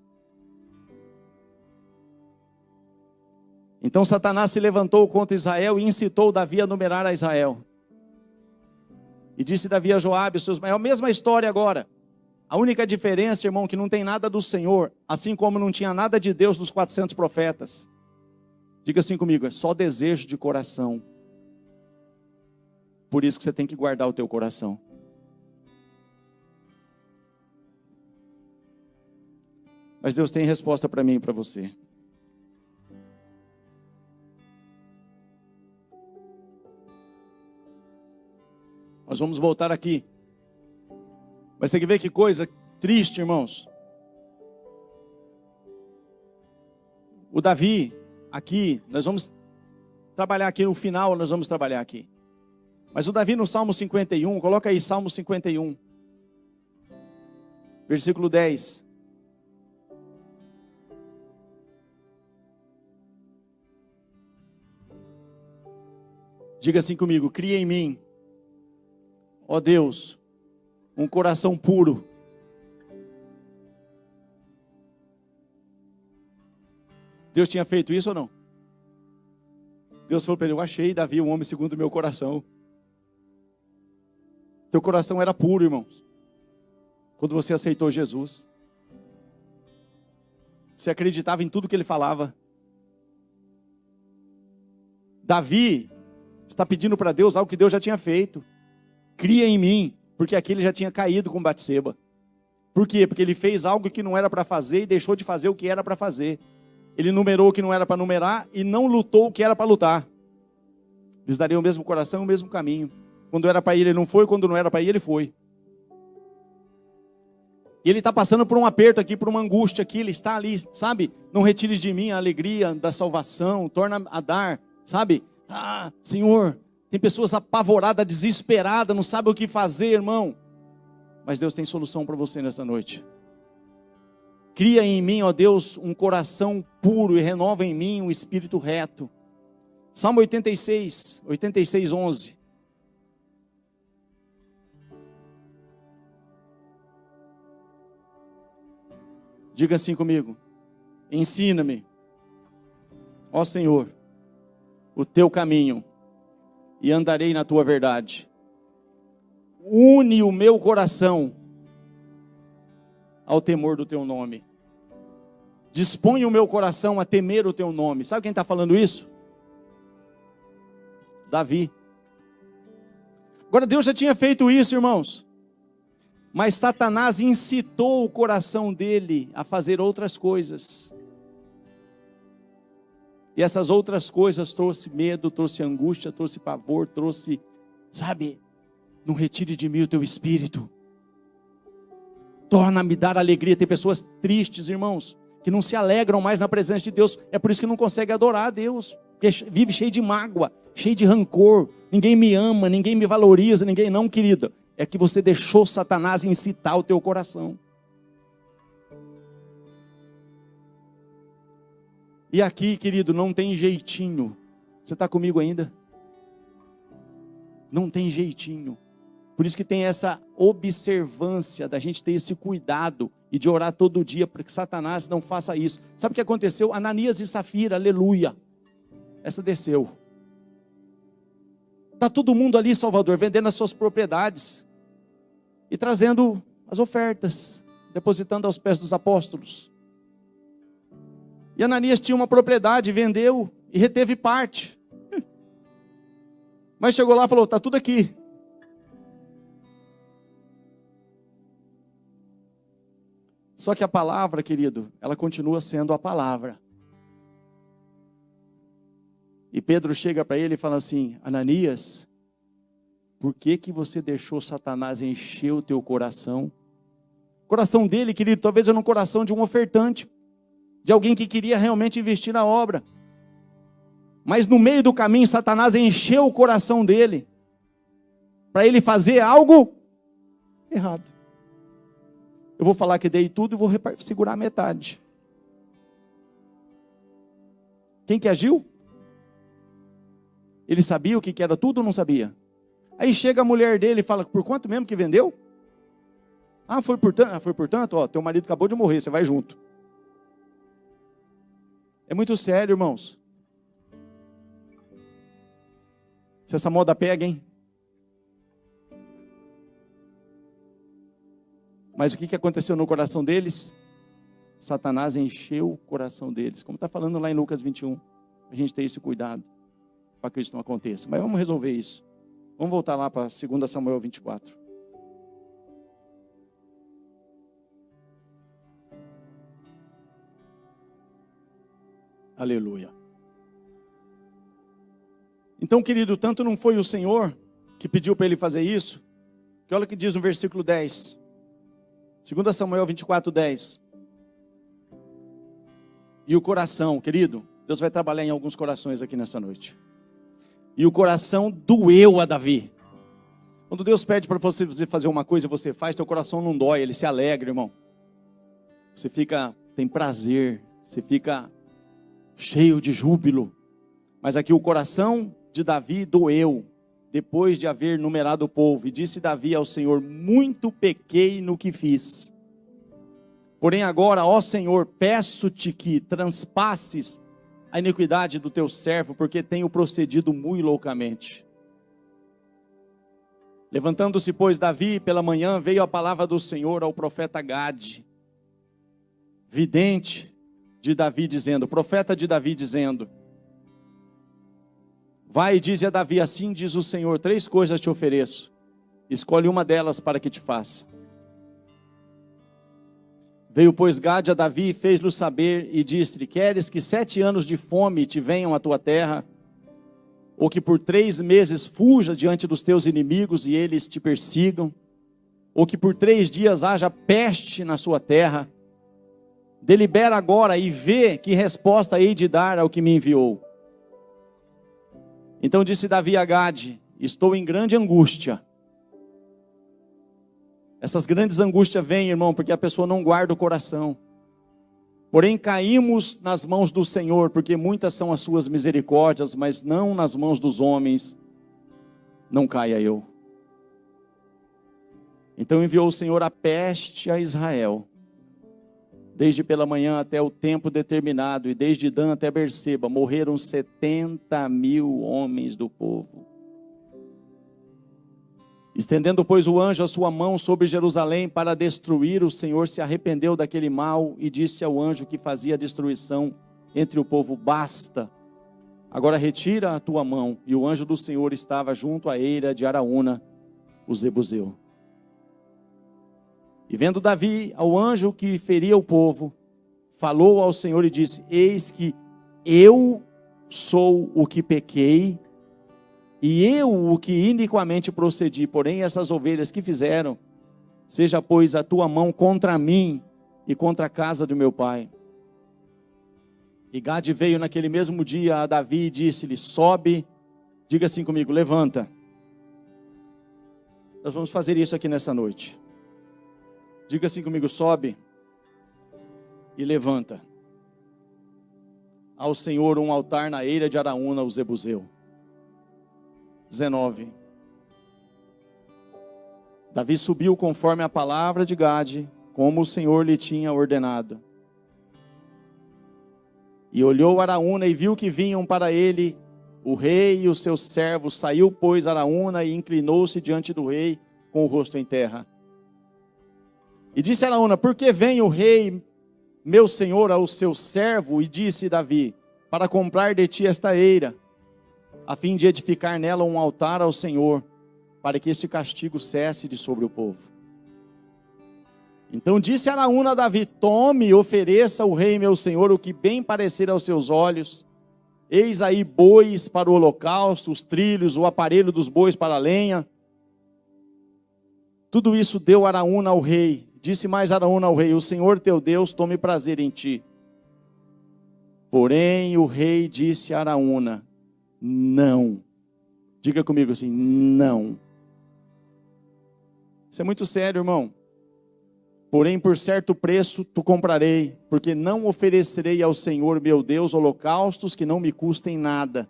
Então Satanás se levantou contra Israel e incitou Davi a numerar a Israel. E disse Davi a Joabe, é a mesma história agora. A única diferença, irmão, que não tem nada do Senhor, assim como não tinha nada de Deus dos 400 profetas. Diga assim comigo, é só desejo de coração. Por isso que você tem que guardar o teu coração. Mas Deus tem resposta para mim e para você. Nós vamos voltar aqui. Mas você quer ver que coisa triste, irmãos? O Davi, aqui, nós vamos trabalhar aqui no final, nós vamos trabalhar aqui. Mas o Davi no Salmo 51, coloca aí Salmo 51. Versículo 10. Diga assim comigo, cria em mim, ó Deus, um coração puro. Deus tinha feito isso ou não? Deus falou para ele, eu achei Davi um homem segundo o meu coração. Teu coração era puro, irmãos. Quando você aceitou Jesus. Você acreditava em tudo que ele falava. Davi está pedindo para Deus algo que Deus já tinha feito. Cria em mim, porque aqui ele já tinha caído com Batseba. Por quê? Porque ele fez algo que não era para fazer e deixou de fazer o que era para fazer. Ele numerou o que não era para numerar e não lutou o que era para lutar. Eles dariam o mesmo coração e o mesmo caminho. Quando era para ir, ele não foi, quando não era para ir, ele foi. E ele está passando por um aperto aqui, por uma angústia aqui, ele está ali, sabe? Não retires de mim a alegria da salvação, torna a dar, sabe? Ah, Senhor, tem pessoas apavoradas, desesperadas, não sabem o que fazer, irmão. Mas Deus tem solução para você nessa noite. Cria em mim, ó Deus, um coração puro e renova em mim um espírito reto. Salmo 86, 11. Diga assim comigo. Ensina-me, ó Senhor, o teu caminho, e andarei na tua verdade. Une o meu coração ao temor do teu nome. Dispõe o meu coração a temer o teu nome. Sabe quem está falando isso? Davi. Agora Deus já tinha feito isso, irmãos. Mas Satanás incitou o coração dele a fazer outras coisas. E essas outras coisas trouxe medo, trouxe angústia, trouxe pavor, trouxe, sabe, não retire de mim o teu espírito. Torna-me dar alegria. Tem pessoas tristes, irmãos, que não se alegram mais na presença de Deus. É por isso que não consegue adorar a Deus. Porque vive cheio de mágoa, cheio de rancor. Ninguém me ama, ninguém me valoriza, ninguém não, querida. É que você deixou Satanás incitar o teu coração. E aqui, querido, não tem jeitinho. Você está comigo ainda? Não tem jeitinho. Por isso que tem essa observância da gente ter esse cuidado e de orar todo dia para que Satanás não faça isso. Sabe o que aconteceu? Ananias e Safira, aleluia. Essa desceu. Está todo mundo ali, Salvador, vendendo as suas propriedades e trazendo as ofertas, depositando aos pés dos apóstolos. E Ananias tinha uma propriedade, vendeu e reteve parte. Mas chegou lá e falou, está tudo aqui. Só que a palavra, querido, ela continua sendo a palavra. E Pedro chega para ele e fala assim, Ananias, por que que você deixou Satanás encher o teu coração? O coração dele, querido, talvez era um coração de um ofertante, de alguém que queria realmente investir na obra. Mas no meio do caminho, Satanás encheu o coração dele, para ele fazer algo errado. Eu vou falar que dei tudo e vou segurar metade. Quem que agiu? Ele sabia o que era tudo ou não sabia? Aí chega a mulher dele e fala, por quanto mesmo que vendeu? Ah, foi por tanto, ó, teu marido acabou de morrer, você vai junto. É muito sério, irmãos. Se essa moda pega, hein? Mas o que aconteceu no coração deles? Satanás encheu o coração deles. Como está falando lá em Lucas 21. A gente tem esse cuidado para que isso não aconteça. Mas vamos resolver isso. Vamos voltar lá para 2 Samuel 24. Aleluia. Então, querido, tanto não foi o Senhor que pediu para ele fazer isso, que olha o que diz no versículo 10. 2 Samuel 24, 10. E o coração, querido, Deus vai trabalhar em alguns corações aqui nessa noite. E o coração doeu a Davi. Quando Deus pede para você fazer uma coisa e você faz, teu coração não dói, ele se alegra, irmão. Você tem prazer, você fica cheio de júbilo. Mas aqui o coração de Davi doeu, depois de haver numerado o povo. E disse Davi ao Senhor, muito pequei no que fiz. Porém agora, ó Senhor, peço-te que transpasses a iniquidade do teu servo, porque tenho procedido muito loucamente. Levantando-se, pois, Davi, pela manhã, veio a palavra do Senhor ao profeta Gade, vidente de Davi, dizendo, profeta de Davi, dizendo, vai e dize a Davi, assim diz o Senhor, 3 coisas te ofereço, escolhe uma delas para que te faça. Veio, pois, Gade a Davi e fez-lhe saber e disse-lhe, queres que 7 anos de fome te venham à tua terra, ou que por 3 meses fuja diante dos teus inimigos e eles te persigam, ou que por 3 dias haja peste na sua terra? Delibera agora e vê que resposta hei de dar ao que me enviou. Então disse Davi a Gade, estou em grande angústia. Essas grandes angústias vêm, irmão, porque a pessoa não guarda o coração. Porém caímos nas mãos do Senhor, porque muitas são as suas misericórdias, mas não nas mãos dos homens, não caia eu. Então enviou o Senhor a peste a Israel, desde pela manhã até o tempo determinado, e desde Dan até Berseba, morreram 70.000 homens do povo. Estendendo, pois, o anjo a sua mão sobre Jerusalém para destruir, o Senhor se arrependeu daquele mal e disse ao anjo que fazia a destruição entre o povo, basta, agora retira a tua mão. E o anjo do Senhor estava junto à eira de Araúna, o Zebuseu. E vendo Davi ao anjo que feria o povo, falou ao Senhor e disse, eis que eu sou o que pequei, e eu o que iniquamente procedi, porém essas ovelhas que fizeram, seja pois a tua mão contra mim e contra a casa do meu pai. E Gade veio naquele mesmo dia a Davi e disse-lhe, sobe, diga assim comigo, levanta. Nós vamos fazer isso aqui nessa noite. Diga assim comigo, sobe e levanta ao Senhor um altar na eira de Araúna, o Zebuseu. 19. Davi subiu conforme a palavra de Gade, como o Senhor lhe tinha ordenado. E olhou Araúna e viu que vinham para ele o rei e os seus servos. Saiu, pois, Araúna e inclinou-se diante do rei com o rosto em terra. E disse Araúna, por que vem o rei, meu senhor, ao seu servo? E disse Davi, para comprar de ti esta eira, a fim de edificar nela um altar ao Senhor, para que este castigo cesse de sobre o povo. Então disse Araúna a Davi, tome e ofereça ao rei meu senhor o que bem parecer aos seus olhos. Eis aí bois para o holocausto, os trilhos, o aparelho dos bois para a lenha. Tudo isso deu Araúna ao rei. Disse mais Araúna ao rei, o Senhor teu Deus tome prazer em ti. Porém o rei disse a Araúna, não. Diga comigo assim, não. Isso é muito sério, irmão. Porém, por certo preço tu comprarei, porque não oferecerei ao Senhor meu Deus holocaustos que não me custem nada.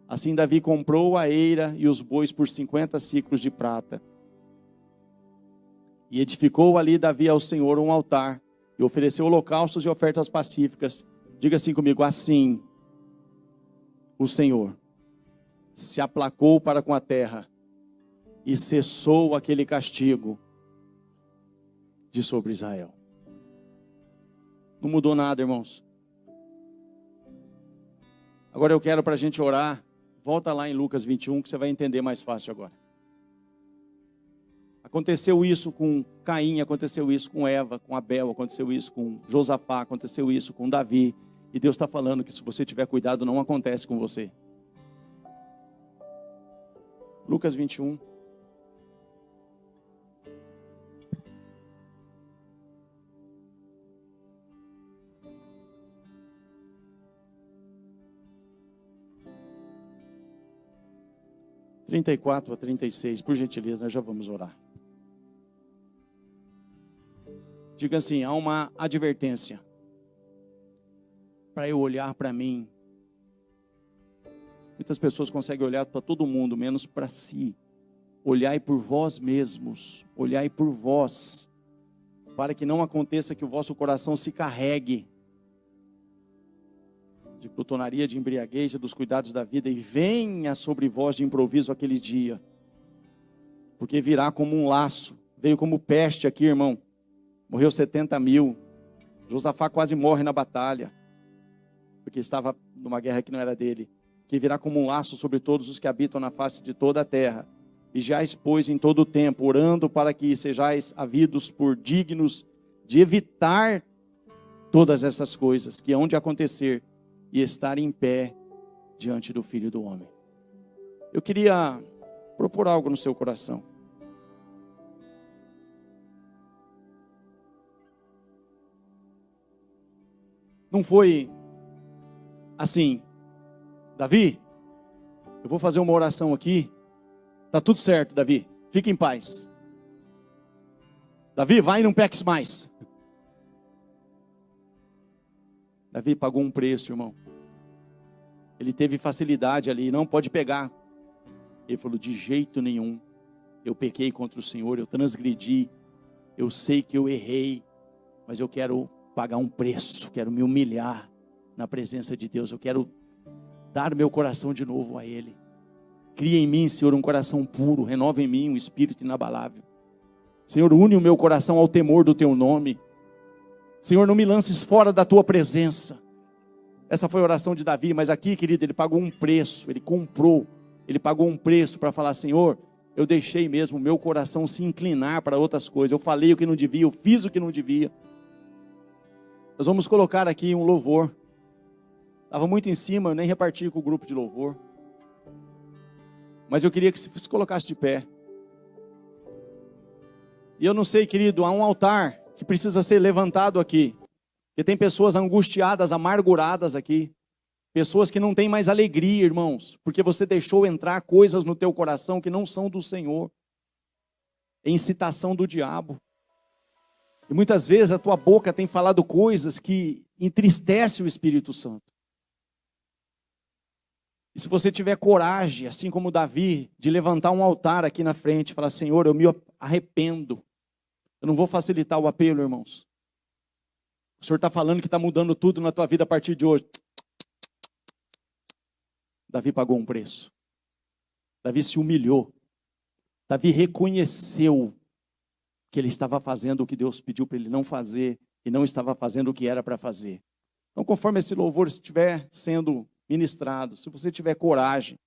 Assim Davi comprou a eira e os bois por 50 siclos de prata. E edificou ali Davi ao Senhor um altar, e ofereceu holocaustos e ofertas pacíficas. Diga assim comigo, assim o Senhor se aplacou para com a terra, e cessou aquele castigo de sobre Israel. Não mudou nada, irmãos. Agora eu quero para a gente orar. Volta lá em Lucas 21 que você vai entender mais fácil agora. Aconteceu isso com Caim, aconteceu isso com Eva, com Abel, aconteceu isso com Josafá, aconteceu isso com Davi. E Deus está falando que se você tiver cuidado não acontece com você. Lucas 21. (34 a 36), por gentileza, nós já vamos orar. Diga assim, há uma advertência para eu olhar para mim. Muitas pessoas conseguem olhar para todo mundo, menos para si. Olhai por vós mesmos, olhai por vós, para que não aconteça que o vosso coração se carregue de plutonaria, de embriaguez, dos cuidados da vida, e venha sobre vós de improviso aquele dia, porque virá como um laço, veio como peste aqui, irmão, morreu 70 mil, Josafá quase morre na batalha, porque estava numa guerra que não era dele, que virá como um laço sobre todos os que habitam na face de toda a terra, e já expôs em todo o tempo, orando para que sejais havidos por dignos de evitar todas essas coisas que hão de acontecer, e estar em pé diante do Filho do Homem. Eu queria propor algo no seu coração. Não foi assim, Davi, eu vou fazer uma oração aqui, tá tudo certo, Davi, fica em paz. Davi, vai e não peques mais. Davi pagou um preço, irmão. Ele teve facilidade ali, não pode pegar. Ele falou, de jeito nenhum. Eu pequei contra o Senhor, eu transgredi. Eu sei que eu errei, mas eu quero pagar um preço, quero me humilhar na presença de Deus. Eu quero dar meu coração de novo a Ele. Cria em mim, Senhor, um coração puro. Renova em mim um espírito inabalável. Senhor, une o meu coração ao temor do Teu nome. Senhor, não me lances fora da Tua presença. Essa foi a oração de Davi, mas aqui, querido, ele pagou um preço, ele comprou, ele pagou um preço para falar, Senhor, eu deixei mesmo o meu coração se inclinar para outras coisas, eu falei o que não devia, eu fiz o que não devia. Nós vamos colocar aqui um louvor, Estava muito em cima, eu nem reparti com o grupo de louvor. Mas eu queria que você se colocasse de pé. E eu não sei, querido, há um altar que precisa ser levantado aqui. Porque tem pessoas angustiadas, amarguradas aqui. Pessoas que não têm mais alegria, irmãos. Porque você deixou entrar coisas no teu coração que não são do Senhor. É incitação do diabo. E muitas vezes a tua boca tem falado coisas que entristecem o Espírito Santo. E se você tiver coragem, assim como Davi, de levantar um altar aqui na frente e falar: Senhor, eu me arrependo. Eu não vou facilitar o apelo, irmãos. O Senhor está falando que está mudando tudo na tua vida a partir de hoje. Davi pagou um preço. Davi se humilhou. Davi reconheceu que ele estava fazendo o que Deus pediu para ele não fazer e não estava fazendo o que era para fazer. Então, conforme esse louvor estiver sendo ministrado, se você tiver coragem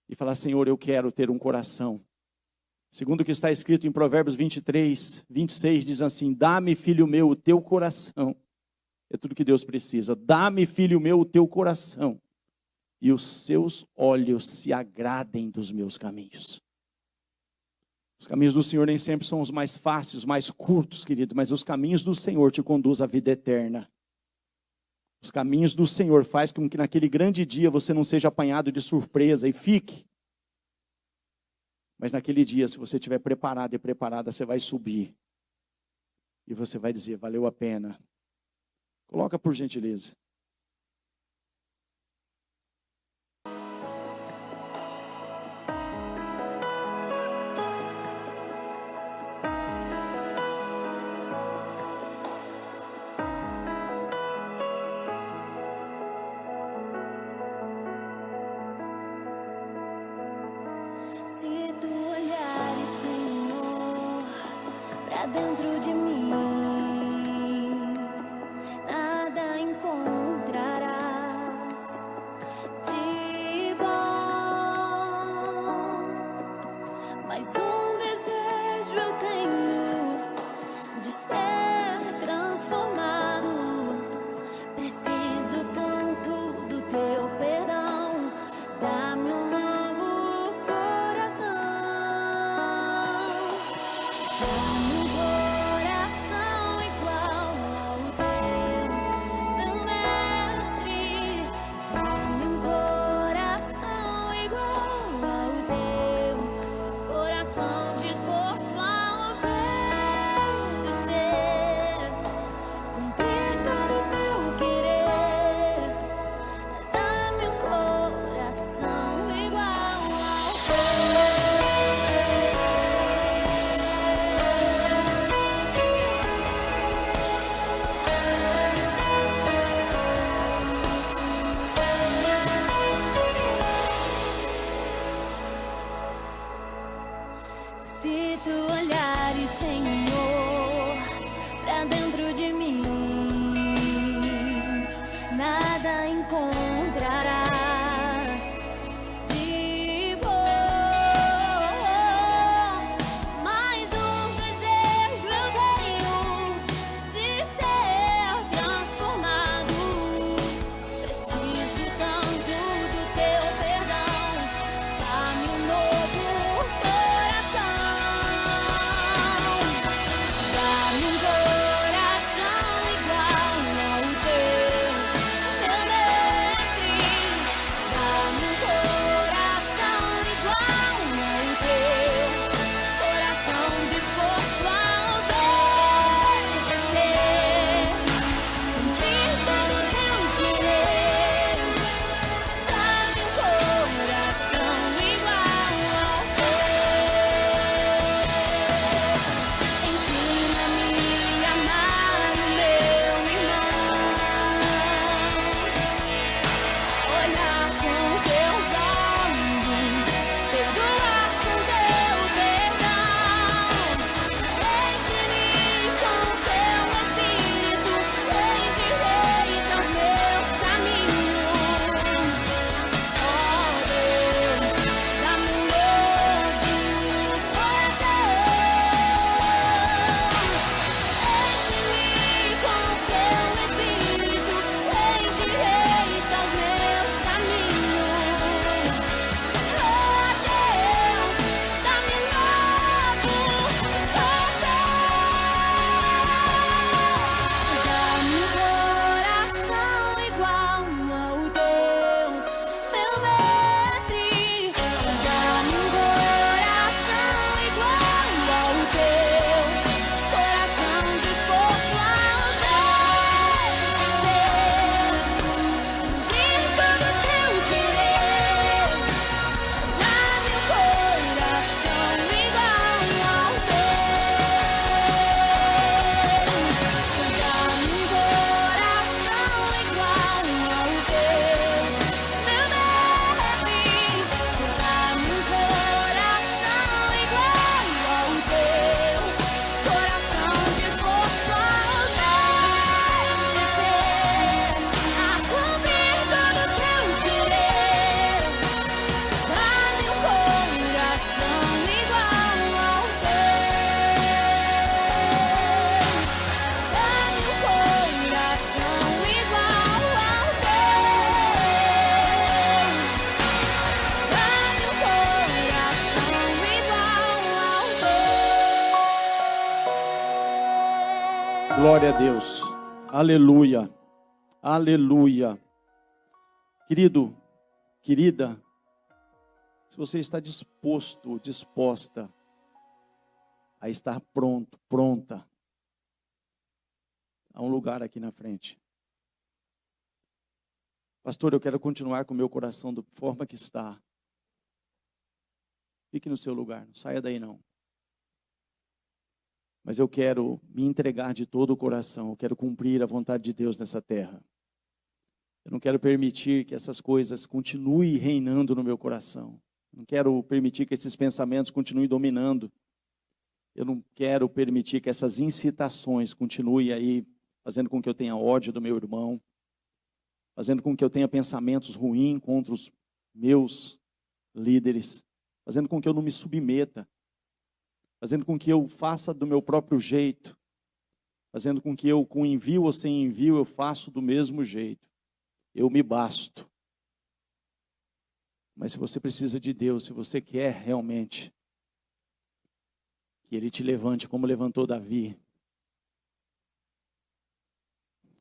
e falar: Senhor, eu quero ter um coração, segundo o que está escrito em Provérbios 23, 26, diz assim: dá-me, filho meu, o teu coração. É tudo que Deus precisa. Dá-me, filho meu, o teu coração, e os seus olhos se agradem dos meus caminhos. Os caminhos do Senhor nem sempre são os mais fáceis, mais curtos, querido, mas os caminhos do Senhor te conduzem à vida eterna. Os caminhos do Senhor faz com que naquele grande dia você não seja apanhado de surpresa e fique. Mas naquele dia, se você estiver preparado e preparada, você vai subir. E você vai dizer: valeu a pena. Coloca por gentileza. Se tu olhares, Senhor, pra dentro de mim, nada encontrarás de bom, mas um desejo eu tenho de ser transformado. Preciso tanto do teu perdão, dá-me um novo coração, dá-me um coração igual ao teu, meu mestre. Dá-me um coração igual ao teu, coração disposto a obedecer, cumprir todo o teu querer. Dá-me um coração igual ao teu. Se tu olhares, Senhor, pra dentro de mim, nada encontrarás de bom, mas um desejo eu tenho de ser transformado. Preciso tanto do teu perdão, dá-me um novo coração, Glória a Deus. Aleluia. Aleluia. Querido, querida, se você está disposto, disposta a estar pronto, pronta, há um lugar aqui na frente. Pastor, eu quero continuar com o meu coração da forma que está. Fique no seu lugar, não saia daí não. Mas eu quero me entregar de todo o coração, eu quero cumprir a vontade de Deus nessa terra. Eu não quero permitir que essas coisas continuem reinando no meu coração. Não quero permitir que esses pensamentos continuem dominando. Eu não quero permitir que essas incitações continuem aí, fazendo com que eu tenha ódio do meu irmão, fazendo com que eu tenha pensamentos ruins contra os meus líderes, fazendo com que eu não me submeta, fazendo com que eu faça do meu próprio jeito, fazendo com que eu, com envio ou sem envio, eu faço do mesmo jeito. Eu me basto. Mas se você precisa de Deus, se você quer realmente que Ele te levante como levantou Davi,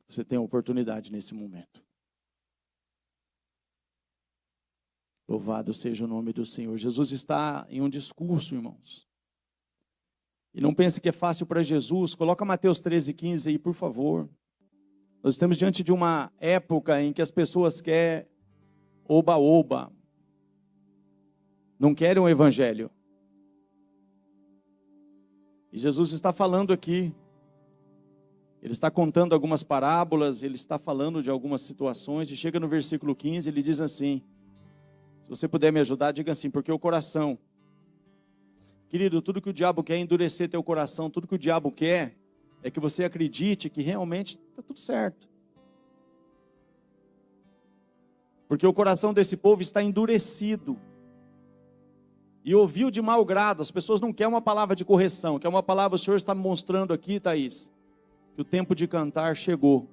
você tem a oportunidade nesse momento. Louvado seja o nome do Senhor. Jesus está em um discurso, irmãos. E não pense que é fácil para Jesus. Coloca Mateus 13:15 aí, por favor. Nós estamos diante de uma época em que as pessoas querem oba-oba. Não querem o evangelho. E Jesus está falando aqui. Ele está contando algumas parábolas, ele está falando de algumas situações. E chega no versículo 15, ele diz assim. Se você puder me ajudar, diga assim, porque o coração... Querido, tudo que o diabo quer é endurecer teu coração. Tudo que o diabo quer é que você acredite que realmente está tudo certo. Porque o coração desse povo está endurecido. E ouviu de mau grado. As pessoas não querem uma palavra de correção. Quer uma palavra, o Senhor está me mostrando aqui, Thaís, que o tempo de cantar chegou.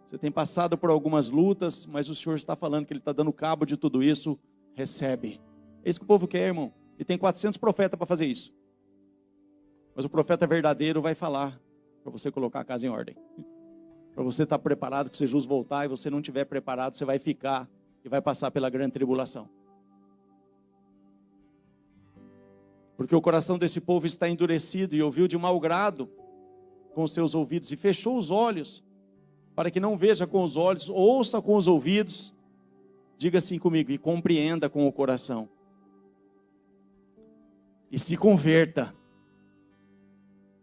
Você tem passado por algumas lutas, mas o Senhor está falando que Ele está dando cabo de tudo isso. Recebe. É isso que o povo quer, irmão. E tem 400 profetas para fazer isso. Mas o profeta verdadeiro vai falar para você colocar a casa em ordem. Para você estar preparado, que Jesus voltar e você não estiver preparado, você vai ficar e vai passar pela grande tribulação. Porque o coração desse povo está endurecido e ouviu de mau grado com os seus ouvidos e fechou os olhos para que não veja com os olhos, ouça com os ouvidos, diga assim comigo, e compreenda com o coração. E se converta,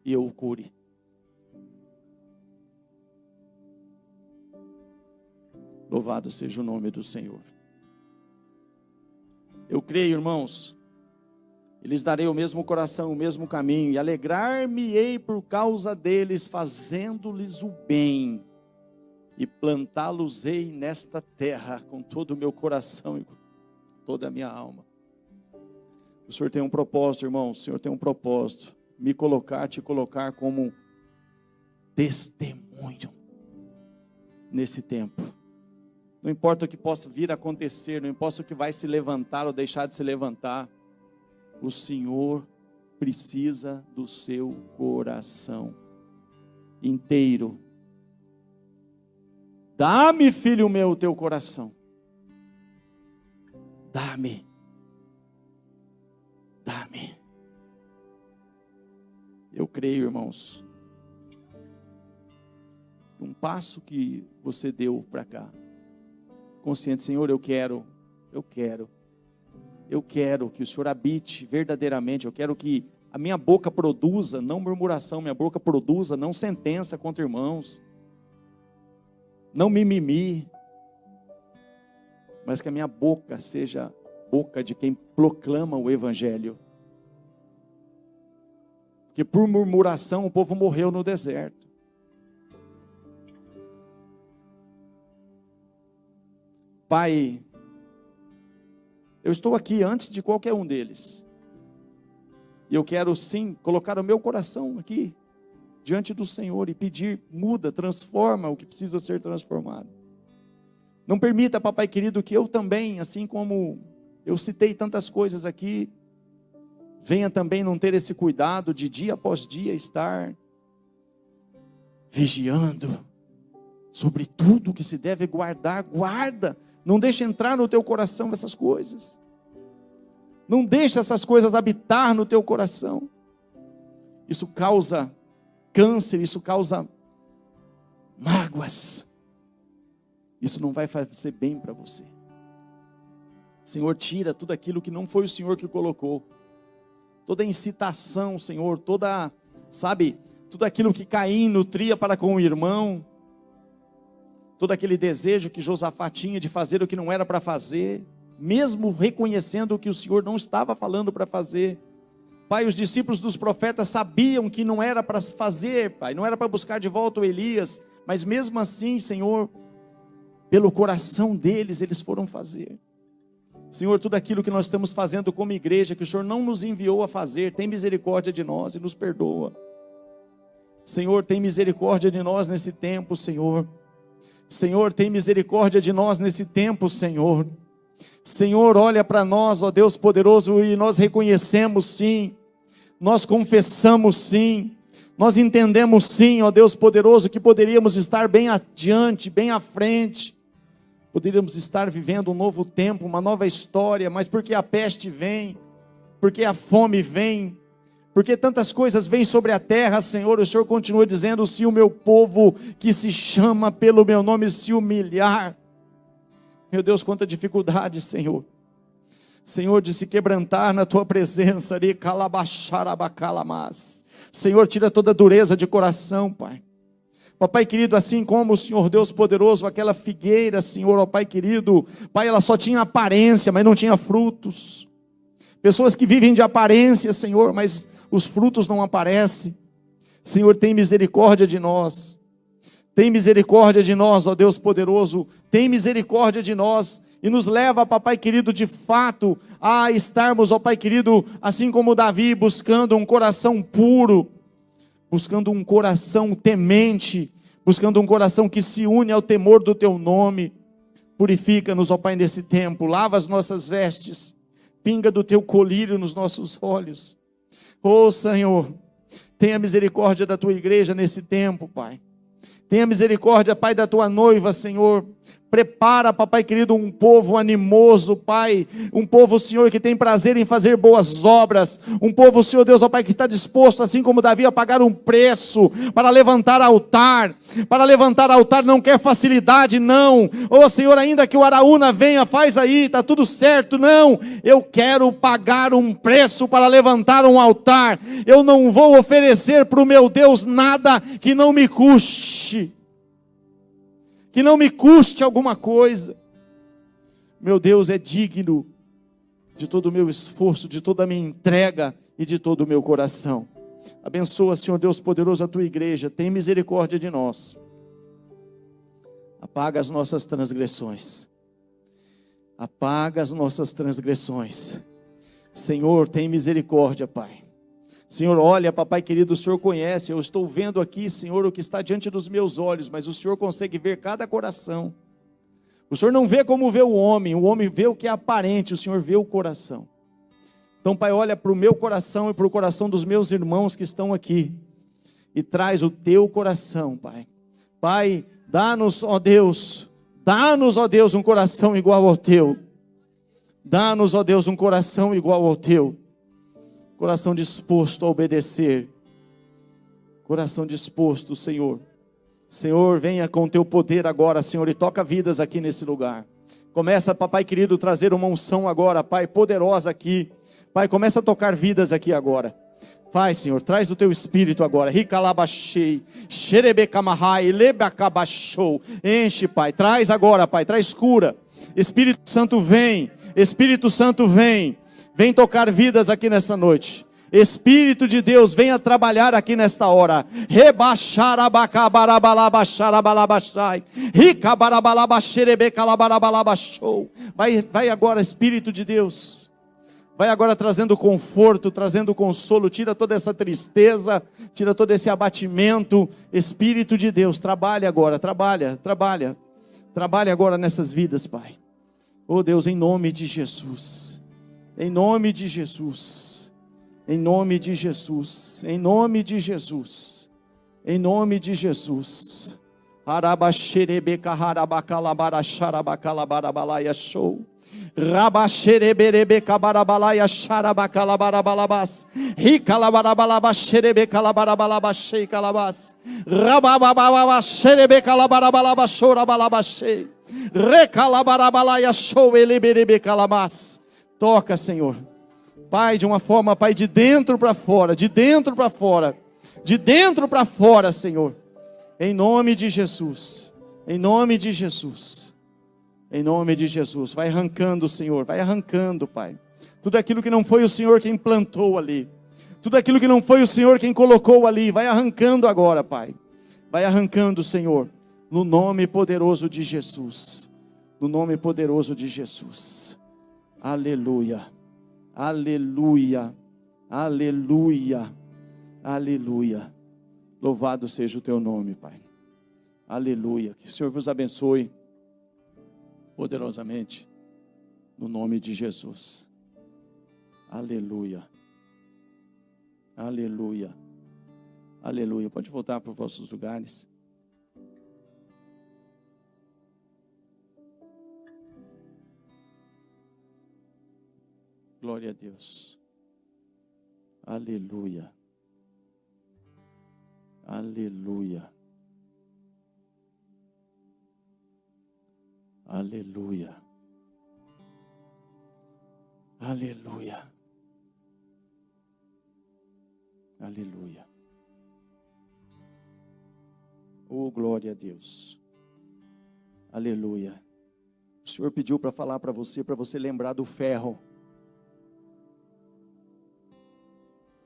e eu o cure. Louvado seja o nome do Senhor. Eu creio, irmãos, e lhes darei o mesmo coração, o mesmo caminho, e alegrar-me-ei por causa deles, fazendo-lhes o bem, e plantá-los-ei nesta terra, com todo o meu coração e com toda a minha alma. O Senhor tem um propósito, irmão. O Senhor tem um propósito. Me colocar, te colocar como testemunho nesse tempo. Não importa o que possa vir a acontecer, não importa o que vai se levantar ou deixar de se levantar. O Senhor precisa do seu coração inteiro. Dá-me, filho meu, o teu coração. Dá-me. Dá-me. Eu creio, irmãos, um passo que você deu para cá, consciente, Senhor, eu quero que o Senhor habite verdadeiramente, eu quero que a minha boca produza, não murmuração, minha boca produza, não sentença contra irmãos, não mimimi, mas que a minha boca seja boca de quem proclama o evangelho. Porque por murmuração o povo morreu no deserto. Pai, eu estou aqui antes de qualquer um deles. E eu quero sim colocar o meu coração aqui diante do Senhor e pedir, muda, transforma o que precisa ser transformado. Não permita, papai querido, que eu também, assim como eu citei tantas coisas aqui, venha também não ter esse cuidado de dia após dia estar vigiando sobre tudo que se deve guardar. Guarda, não deixa entrar no teu coração essas coisas. Não deixa essas coisas habitar no teu coração. Isso causa câncer, isso causa mágoas. Isso não vai fazer bem para você. Senhor, tira tudo aquilo que não foi o Senhor que colocou. Toda incitação, Senhor, tudo aquilo que Caim nutria para com o irmão. Todo aquele desejo que Josafá tinha de fazer o que não era para fazer, mesmo reconhecendo o que o Senhor não estava falando para fazer. Pai, os discípulos dos profetas sabiam que não era para fazer, Pai, não era para buscar de volta o Elias, mas mesmo assim, Senhor, pelo coração deles, eles foram fazer. Senhor, tudo aquilo que nós estamos fazendo como igreja, que o Senhor não nos enviou a fazer, tem misericórdia de nós e nos perdoa. Senhor, tem misericórdia de nós nesse tempo, Senhor. Senhor, tem misericórdia de nós nesse tempo, Senhor. Senhor, olha para nós, ó Deus poderoso, e nós reconhecemos sim, nós confessamos sim, nós entendemos sim, ó Deus poderoso, que poderíamos estar bem adiante, bem à frente, poderíamos estar vivendo um novo tempo, uma nova história, mas porque a peste vem, porque a fome vem, porque tantas coisas vêm sobre a terra, Senhor, o Senhor continua dizendo, se o meu povo que se chama pelo meu nome se humilhar, meu Deus, quanta dificuldade, Senhor, Senhor, de se quebrantar na tua presença, Senhor, tira toda dureza de coração, Pai. Papai querido, assim como o Senhor Deus poderoso, aquela figueira, Senhor, ó Pai querido, Pai, ela só tinha aparência, mas não tinha frutos. Pessoas que vivem de aparência, Senhor, mas os frutos não aparecem. Senhor, tem misericórdia de nós. Tem misericórdia de nós, ó Deus poderoso. Tem misericórdia de nós. E nos leva, papai querido, de fato, a estarmos, ó Pai querido, assim como Davi, buscando um coração puro, buscando um coração temente, buscando um coração que se une ao temor do Teu nome. Purifica-nos, ó Pai, nesse tempo. Lava as nossas vestes. Pinga do Teu colírio nos nossos olhos. Ó Senhor, tenha misericórdia da Tua igreja nesse tempo, Pai. Tenha misericórdia, Pai, da Tua noiva, Senhor. Prepara, papai querido, um povo animoso, Pai. Um povo, Senhor, que tem prazer em fazer boas obras. Um povo, Senhor Deus, ó Pai, que está disposto, assim como Davi, a pagar um preço para levantar altar. Para levantar altar não quer facilidade, não. Ô Senhor, ainda que o Araúna venha, faz aí, está tudo certo. Não, eu quero pagar um preço para levantar um altar. Eu não vou oferecer para o meu Deus nada que não me custe. Que não me custe alguma coisa. Meu Deus é digno de todo o meu esforço, de toda a minha entrega e de todo o meu coração. Abençoa, Senhor Deus poderoso, a Tua igreja. Tem misericórdia de nós. Apaga as nossas transgressões. Apaga as nossas transgressões. Senhor, tem misericórdia, Pai. Senhor, olha, papai querido, o Senhor conhece, eu estou vendo aqui, Senhor, o que está diante dos meus olhos, mas o Senhor consegue ver cada coração. O Senhor não vê como vê o homem vê o que é aparente, o Senhor vê o coração. Então, Pai, olha para o meu coração e para o coração dos meus irmãos que estão aqui, e traz o Teu coração, Pai. Pai, dá-nos, ó Deus, um coração igual ao Teu. Dá-nos, ó Deus, um coração igual ao Teu. Coração disposto a obedecer. Coração disposto, Senhor. Senhor, venha com Teu poder agora, Senhor, e toca vidas aqui nesse lugar. Começa, papai querido, trazer uma unção agora, Pai, poderosa aqui. Pai, começa a tocar vidas aqui agora. Vai, Senhor, traz o Teu Espírito agora. Ricalabachei, xerebecamahai, lebacabachou. Enche, Pai, traz agora, Pai, traz cura. Espírito Santo vem, Espírito Santo vem. Vem tocar vidas aqui nessa noite. Espírito de Deus, venha trabalhar aqui nesta hora. Vai agora, Espírito de Deus. Vai agora trazendo conforto, trazendo consolo. Tira toda essa tristeza, tira todo esse abatimento. Espírito de Deus, trabalha agora, trabalha. Trabalha agora nessas vidas, Pai. Oh Deus, em nome de Jesus. Em nome de Jesus, em nome de Jesus, em nome de Jesus, Em nome de Jesus. Arabaxerebeca harabacalabara xarabacalabarabalaia show. Rabaxereberebeca barabalaia xarabacalabarabalabas. Ricalabarabalaba xerebecalabarabalaba xeicalabas. Rababababa xerebecalabarabalaba xorabalabaxei. Recalabarabalaia show eleberebecalabas. Toca, Senhor. Pai, de uma forma, Pai, de dentro para fora, de dentro para fora, de dentro para fora, Senhor, em nome de Jesus, em nome de Jesus, em nome de Jesus, vai arrancando, Senhor, vai arrancando, Pai, tudo aquilo que não foi o Senhor quem plantou ali, tudo aquilo que não foi o Senhor quem colocou ali, vai arrancando agora, Pai, vai arrancando, Senhor, no nome poderoso de Jesus, no nome poderoso de Jesus, aleluia. Aleluia, aleluia, aleluia. Louvado seja o teu nome, Pai. Aleluia. Que o Senhor vos abençoe poderosamente, no nome de Jesus. Aleluia, aleluia, aleluia. Pode voltar para os vossos lugares. Glória a Deus. Aleluia. Aleluia. Aleluia. Aleluia. Aleluia. Oh, glória a Deus. Aleluia. O Senhor pediu para falar para você lembrar do ferro.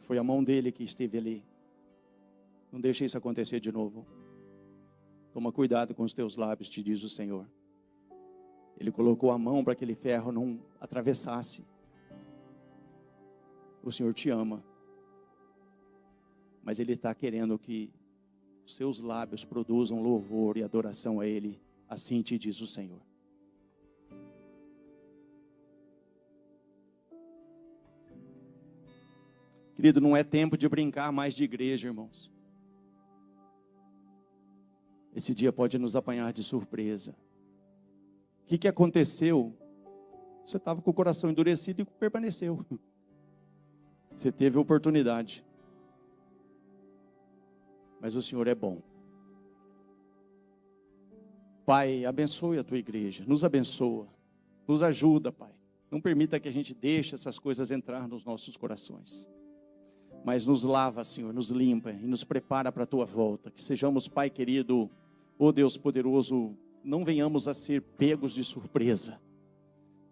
Foi a mão dele que esteve ali. Não deixe isso acontecer de novo. Toma cuidado com os teus lábios, te diz o Senhor. Ele colocou a mão para que aquele ferro não atravessasse. O Senhor te ama. Mas Ele está querendo que os seus lábios produzam louvor e adoração a Ele. Assim te diz o Senhor. Querido, não é tempo de brincar mais de igreja, irmãos. Esse dia pode nos apanhar de surpresa. O que aconteceu? Você estava com o coração endurecido e permaneceu. Você teve oportunidade. Mas o Senhor é bom. Pai, abençoe a tua igreja. Nos abençoa. Nos ajuda, Pai. Não permita que a gente deixe essas coisas entrar nos nossos corações. Mas nos lava, Senhor, nos limpa e nos prepara para a tua volta. Que sejamos, Pai querido, ó Deus poderoso, não venhamos a ser pegos de surpresa.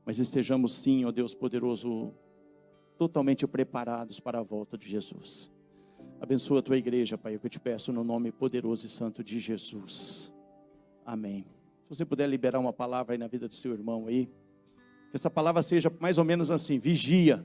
Mas estejamos sim, ó Deus poderoso, totalmente preparados para a volta de Jesus. Abençoa a tua igreja, Pai, é o que eu te peço no nome poderoso e santo de Jesus. Amém. Se você puder liberar uma palavra aí na vida do seu irmão aí, que essa palavra seja mais ou menos assim: vigia.